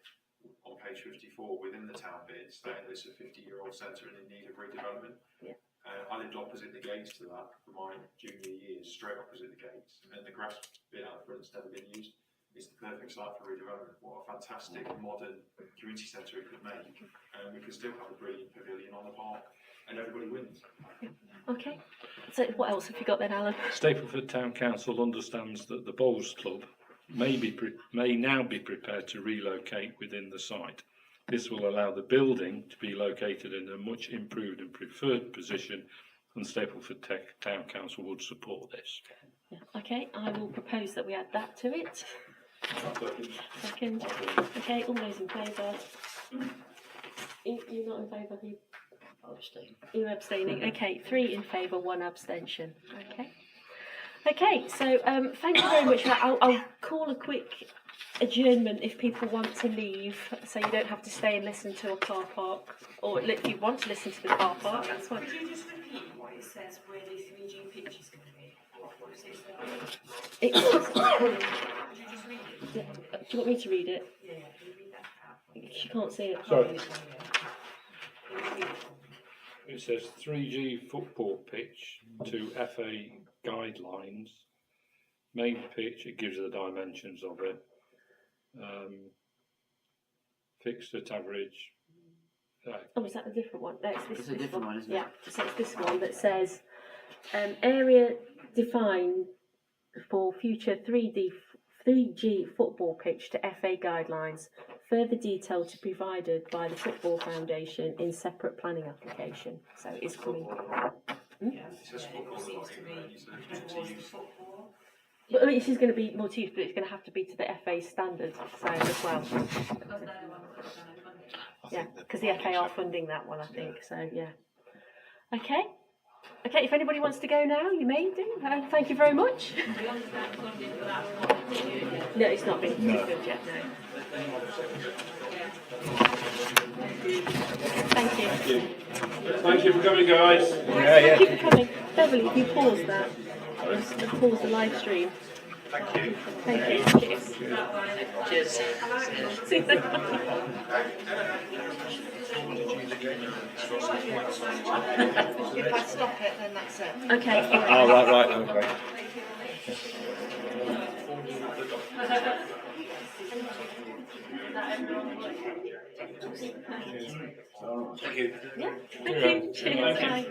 on page 54 within the town bits, that it's a 50-year-old centre and in need of redevelopment. Yeah. I lived opposite the gates to that for my junior years, straight opposite the gates, and the grass bit out front's never been used. It's the perfect site for redevelopment. What a fantastic modern community centre it could make, and we could still have a brilliant pavilion on the park, and everybody wins. Okay. So what else have you got then, Alan? Stapleford Town Council understands that the Bowls Club may now be prepared to relocate within the site. This will allow the building to be located in a much improved and preferred position, and Stapleford Town Council would support this. Yeah. Okay, I will propose that we add that to it. Second. Okay, all those in favour? You're not in favour, you? I'll abstain. You're abstaining. Okay, 3 in favour, 1 abstention. Okay. Okay, so thank you very much for that. I'll call a quick adjournment if people want to leave, so you don't have to stay and listen to a car park, or if you want to listen to the car park, that's fine. Could you just repeat what it says where the 3G pitch is going to be? What does it say? It, Could you just read it? do you want me to read it? Yeah, can you read that out? She can't see it. Sorry. It says 3G football pitch to FA guidelines. Main pitch, it gives you the dimensions of it. Fixed at average. Oh, is that a different one? No, It's a different one, isn't it? Yeah, so it's this one that says area defined for future 3D 3G football pitch to FA guidelines. Further detail to be provided by the Football Foundation in separate planning application. So it's coming. It says football, Seems to be towards the football. But I mean, this is going to be multi-use, but it's going to have to be to the FA standard side as well. Because they're the one that's trying to fund it. Yeah, because the FA are funding that one, I think. So yeah. Okay. Okay. If anybody wants to go now, you may do. Thank you very much. We understand funding for that's not included yet. No, it's not been No. confirmed yet. No. Thank you. Thank you for coming, guys. Thank you for coming. Beverly, if you pause that, just pause the live stream. Thank you. Thank you. Cheers. Cheers. If I stop it, then that's it. Okay. Oh, right, okay. Thank you. Yeah. Thank you. Cheers. Bye.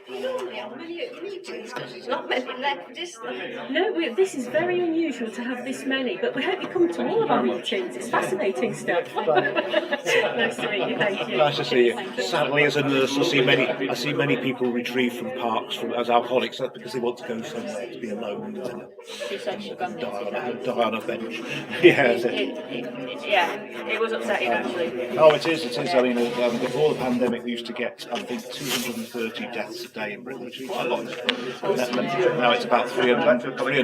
Normally on many meetings, because there's not many left, is there? No, this is very unusual to have this many, but we hope you come to all of our meetings. It's fascinating stuff. Nice to meet you. Thank you. Nice to see you. Sadly, as a nurse, I see many people retrieve from parks as alcoholics because they want to go somewhere to be alone and die on a bench. Yeah, It was upsetting actually. oh, it is. I mean, before the pandemic, we used to get, I think, 230 deaths a day in Britain, which is quite a lot. Now it's about 320. So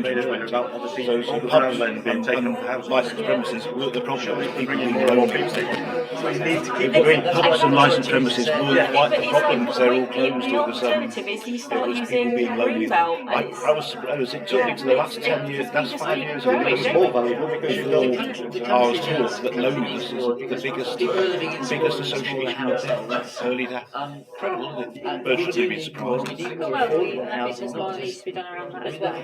pubs and licensed premises, the problem is people being lonely. Pubs and licensed premises were quite the problem because they're all closed. The alternative is you start using being lonely. Greenbelt. It took me to the last 10 years, that's 5 years ago. It's more valuable because I was taught that loneliness is the biggest association with death, early death. Incredible, isn't it? But it shouldn't be surprising. Well, there's more that needs to be done around that as well.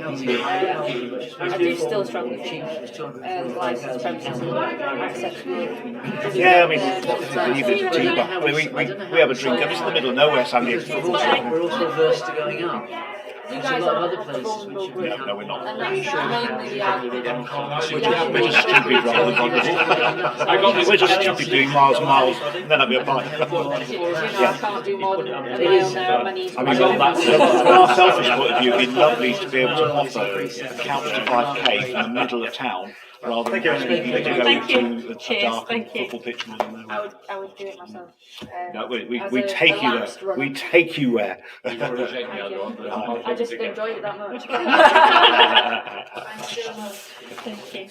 I do still strongly think licensed premises are acceptable. Yeah, I mean, leave it to tea, but I mean, we have a drink. It's in the middle of nowhere, Sandy. We're also averse to going up. You There's a guys lot of are other places which are. No, we're not. And that's mainly We're just stupid rather than wonderful. We're just stupid doing miles and miles, and then I'll be a pint. I can't do more than a mile now. My knees I mean, from our selfish point of view, it'd be lovely to be able to offer a couch to 5k from the middle of town rather than asking you to go to a dark football pitch. I would do it myself. No, we take you there. We take you where. I just enjoyed it that much. Thank you.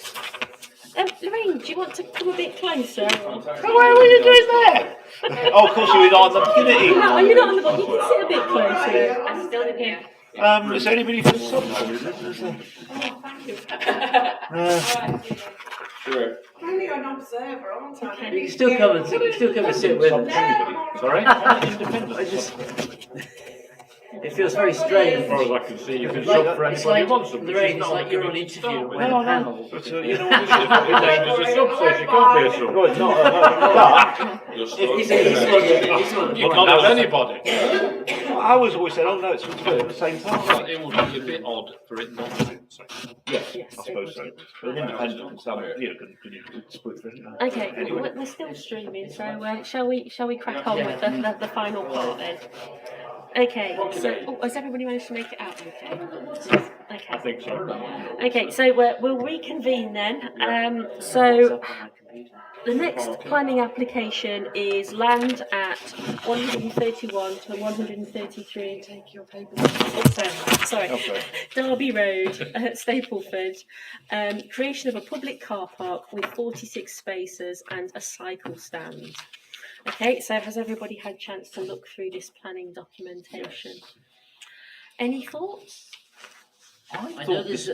Lorraine, do you want to come a bit closer? Where were you doing there? Oh, of course you were not on the committee. No, you're not on the board. You can sit a bit closer. I'm still in here. Is there anybody for subcommittee? Sure. I'm only an observer, aren't I? You can still come and sit with us. Sorry? It feels very strange. As far as I can see, you can shop for anybody who wants them. Lorraine, it's like you're on interview with a No, panel. but you know, It's a sub, so she can't be a sub. no, it's not. You can't have anybody. I was always said, oh no, it's at the same time. It would be a bit odd for it not to be the same. Yes, I suppose so. But an independent, so can split for it. Okay, we're still streaming, so shall we crack on with the final part then? Okay, so has everybody managed to make it out okay? Okay. I think so. Okay, so we'll reconvene then. So the next planning application is land at 131 to 133. Take your paper. Sorry. Okay. Derby Road, Stapleford. Creation of a public car park with 46 spaces and a cycle stand. Okay, so has everybody had a chance to look through this planning documentation? Any thoughts? I know there's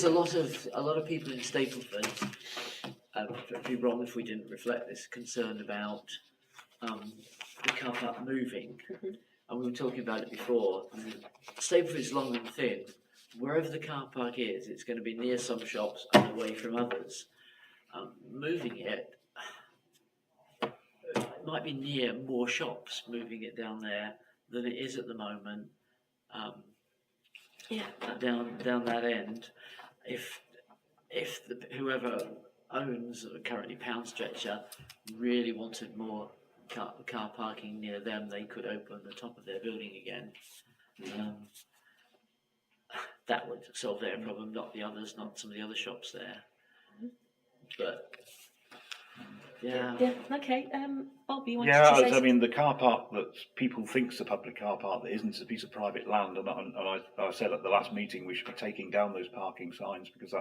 a lot of people in Stapleford. It'd be wrong if we didn't reflect this concern about the car park moving, and we were talking about it before. Stapleford is long and thin. Wherever the car park is, it's going to be near some shops and away from others. Moving it might be near more shops, moving it down there than it is at the moment. Yeah. down that end, if whoever owns currently Pound Stretcher really wanted more car parking near them, they could open the top of their building again. That would solve their problem, not the others, not some of the other shops there. But yeah. Yeah. Okay. Bob, you wanted Yeah, to say I something? mean, the car park that people think's a public car park that isn't, is a piece of private land, and I said at the last meeting we should be taking down those parking signs because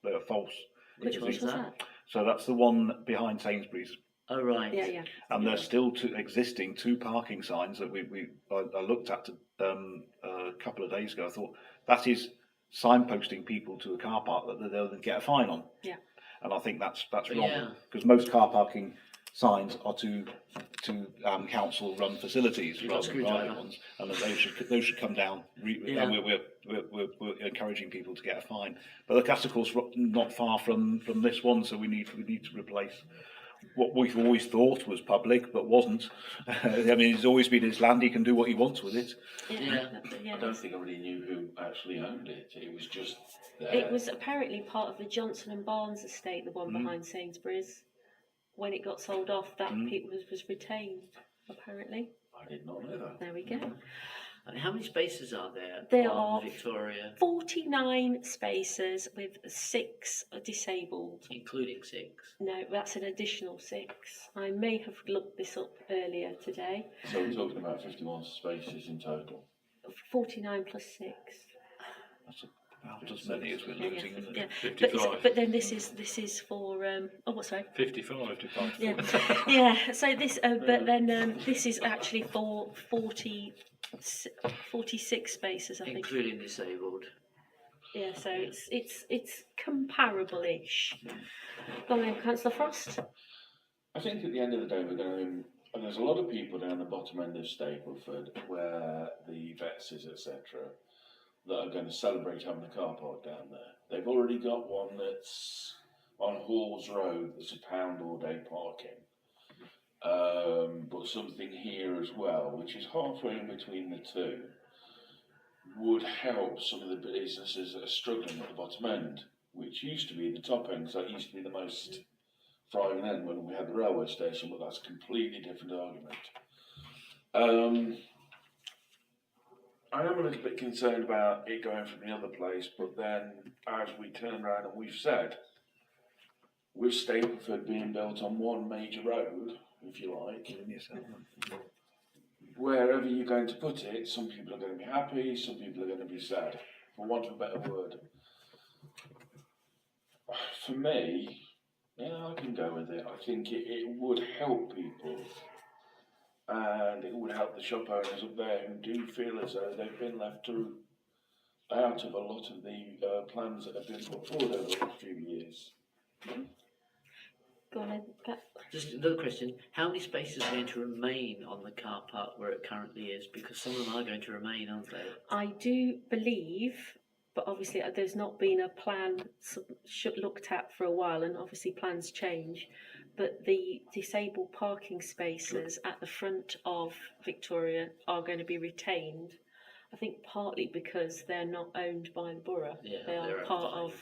they're false. Which one was that? So that's the one behind Sainsbury's. Oh right. Yeah, yeah. And there's still existing two parking signs that I looked at a couple of days ago. I thought that is signposting people to a car park that they'll get a fine on. Yeah. And I think that's But wrong yeah. because most car parking signs are to council-run facilities You've got rather than private screwdriver. ones, and that those should come down. Yeah. And we're encouraging people to get a fine, but that's of course not far from this one. So we need to replace what we've always thought was public, but wasn't. I mean, it's always been his land; he can do what he wants with it. Yeah. I don't think I really knew who actually owned it. It was just there. It was apparently part of the Johnson and Barnes estate, the one behind Sainsbury's. When it got sold off, that was retained, apparently. I did not know that. There we go. And how many spaces are there? There on are Victoria, 49 spaces with 6 disabled. including 6. No, that's an additional 6. I may have looked this up earlier today. So we're talking about 51 spaces in total. 49 plus 6. That's about as many as we're losing. Isn't it? Yeah, 55. but then this is for oh what's sorry? 55. Yeah, yeah. So this, but then this is actually for 46 spaces, I think. Including disabled. Yeah, so it's comparable-ish. Go on then, Councillor Frost. I think at the end of the day we're going to, and there's a lot of people down the bottom end of Stapleford where the vets is, etc., that are going to celebrate having a car park down there. They've already got one that's on Halls Road that's £1 all day parking. But something here as well, which is halfway in between the two, would help some of the businesses that are struggling at the bottom end, which used to be the top end, because that used to be the most thriving end when we had the railway station, but that's a completely different argument. I am a little bit concerned about it going from the other place, but then as we turn around and we've said, with Stapleford being built on one major road, if you like, wherever you're going to put it, some people are going to be happy, some people are going to be sad, for want of a better word. For me, yeah, I can go with it. I think it would help people. And it would help the shop owners up there who do feel as though they've been left out of a lot of the plans that have been put forward over the last few years. Go on then, Pat. Just another question: how many spaces are going to remain on the car park where it currently is? Because some of them are going to remain, aren't they? I do believe, but obviously there's not been a plan looked at for a while, and obviously plans change. But the disabled parking spaces at the front of Victoria are going to be retained. I think partly because they're not owned by the borough. Yeah, they are they're part owned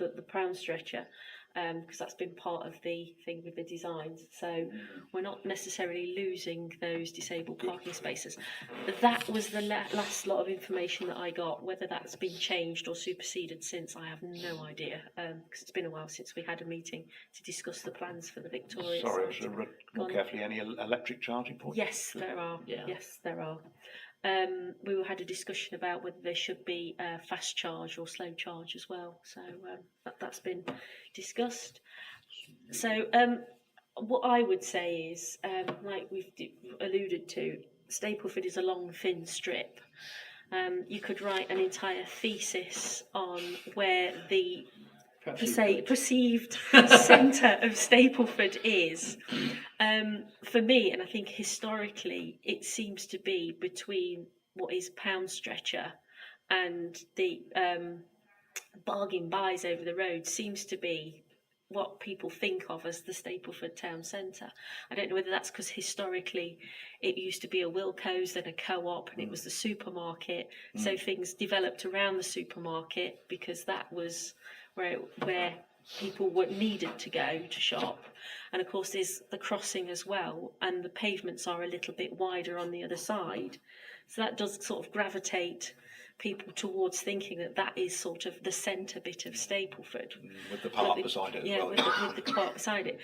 of the Pound Stretcher, because that's been part of the thing with the designs. So we're not necessarily losing those disabled parking spaces. But that was the last lot of information that I got. Whether that's been changed or superseded since, I have no idea, because it's been a while since we had a meeting to discuss the plans for the Victoria Sorry, I site. should have read Go more on. carefully. Any electric charging points? Yes, there are. Yeah. Yes, there are. We had a discussion about whether there should be fast charge or slow charge as well. So that's been discussed. So what I would say is, like we've alluded to, Stapleford is a long, thin strip. You could write an entire thesis on where the perceived centre of Stapleford is. For me, and I think historically, it seems to be between what is Pound Stretcher and the bargain buys over the road seems to be what people think of as the Stapleford town centre. I don't know whether that's because historically it used to be a Wilko's, then a co-op, and it was the supermarket. So things developed around the supermarket because that was where people needed to go to shop. And of course there's the crossing as well, and the pavements are a little bit wider on the other side. So that does sort of gravitate people towards thinking that that is sort of the centre bit of Stapleford. With the park beside it as well. With the park beside it.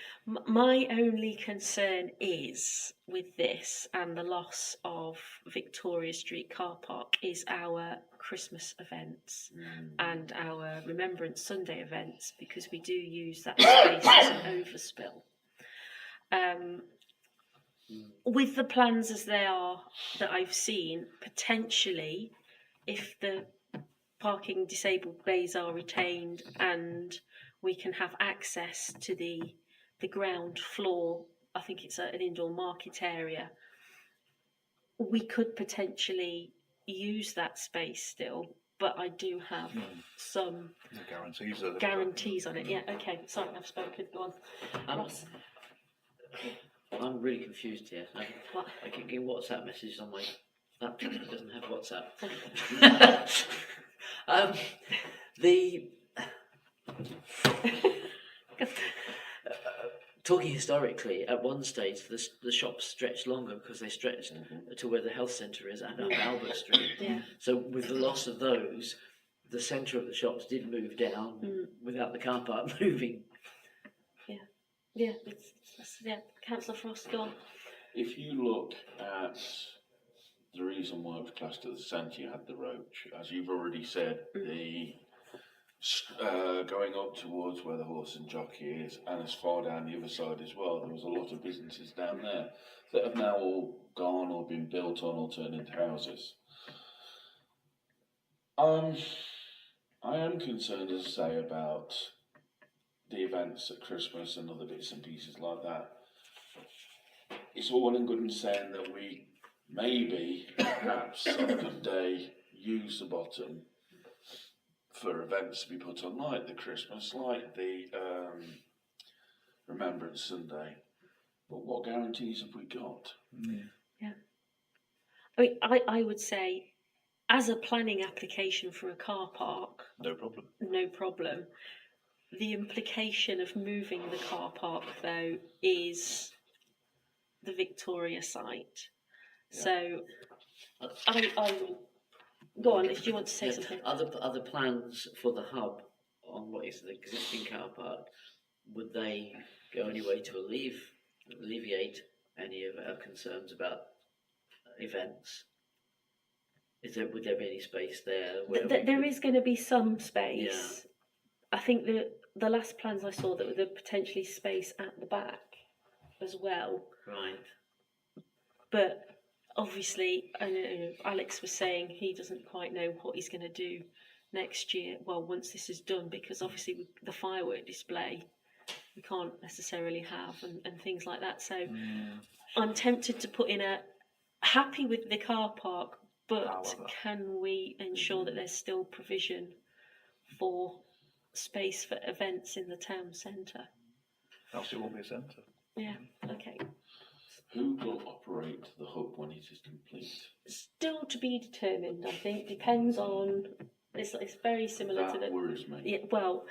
My only concern is with this and the loss of Victoria Street car park is our Christmas events and our Remembrance Sunday events, because we do use that space as an overspill. With the plans as they are that I've seen, potentially, if the parking disabled bays are retained and we can have access to the ground floor, I think it's an indoor market area, we could potentially use that space still, but I do have some guarantees on it. Yeah, okay, sorry, I've spoken, go on. Ross? I'm really confused here. I keep getting WhatsApp messages on my laptop that doesn't have WhatsApp. Talking historically, at one stage the shops stretched longer because they stretched to where the health centre is and up Albert Street. Yeah. So with the loss of those, the centre of the shops did move down without the car park moving. Yeah, Councillor Frost, go on. If you look at the reason why it was classed as the centre, you had the Roach, as you've already said, the going up towards where the Horse and Jockey is, and as far down the other side as well, there was a lot of businesses down there that have now all gone or been built on or turned into houses. I am concerned, as I say, about the events at Christmas and other bits and pieces like that. It's all well and good in saying that we maybe, perhaps, on a good day, use the bottom for events to be put on, like the Christmas, like the Remembrance Sunday. But what guarantees have we got? Yeah. I mean, I would say, as a planning application for a car park, no problem. The implication of moving the car park, though, is the Victoria site. Yeah. So, I go on. If you want to say something. Other plans for the hub on what is the existing car park, would they go any way to alleviate any of our concerns about events? Would there be any space there? There is going to be some space. Yeah. I think the last plans I saw, that there potentially space at the back as well. Right. But obviously, I know Alex was saying he doesn't quite know what he's going to do next year. Well, once this is done, because obviously the firework display we can't necessarily have and things like that. So I'm tempted to put in happy with the car park, but can we ensure that there's still provision for space for events in the town centre? Else it won't be a centre. Yeah, okay. Who will operate the hub when it is complete? Still to be determined, I think. Depends on. It's very similar to the. That worries me. Yeah, well,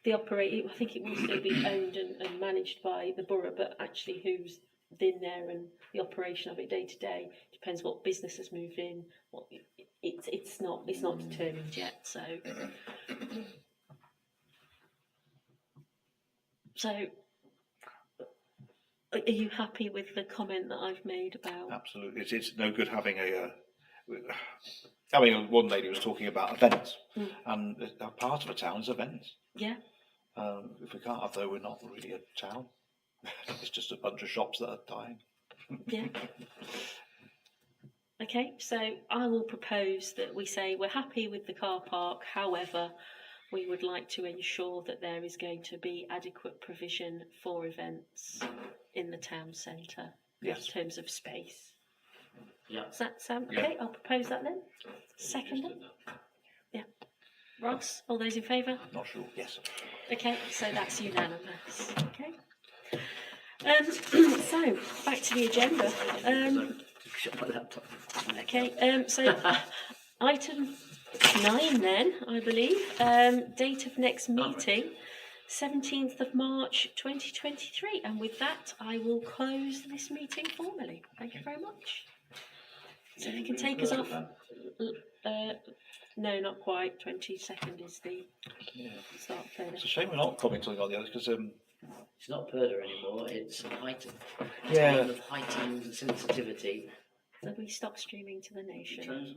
the operate. I think it will still be owned and managed by the borough, but actually, who's been there and the operation of it day to day depends what business has moved in. It's not determined yet. So. Are you happy with the comment that I've made about? Absolutely, it's no good having one lady was talking about events, and a part of a town is events. Yeah. If we can't have those, we're not really a town. It's just a bunch of shops that are dying. Yeah. Okay, so I will propose that we say we're happy with the car park. However, we would like to ensure that there is going to be adequate provision for events in the town centre in terms of space. Yeah. Does that sound okay? I'll propose that then. Second. Yeah. Ross, all those in favour? Not sure. Yes. Okay, so that's unanimous. Okay. So back to the agenda. Shut my laptop. Okay. So item 9 then, I believe. Date of next meeting, 17th of March 2023. And with that, I will close this meeting formally. Thank you very much. So if you can take us off. No, not quite. 22nd is the start of It's a shame we're not commenting on the others because It's not Purda anymore, it's heightened. Yeah. Of heightened sensitivity. So we stop streaming to the nation.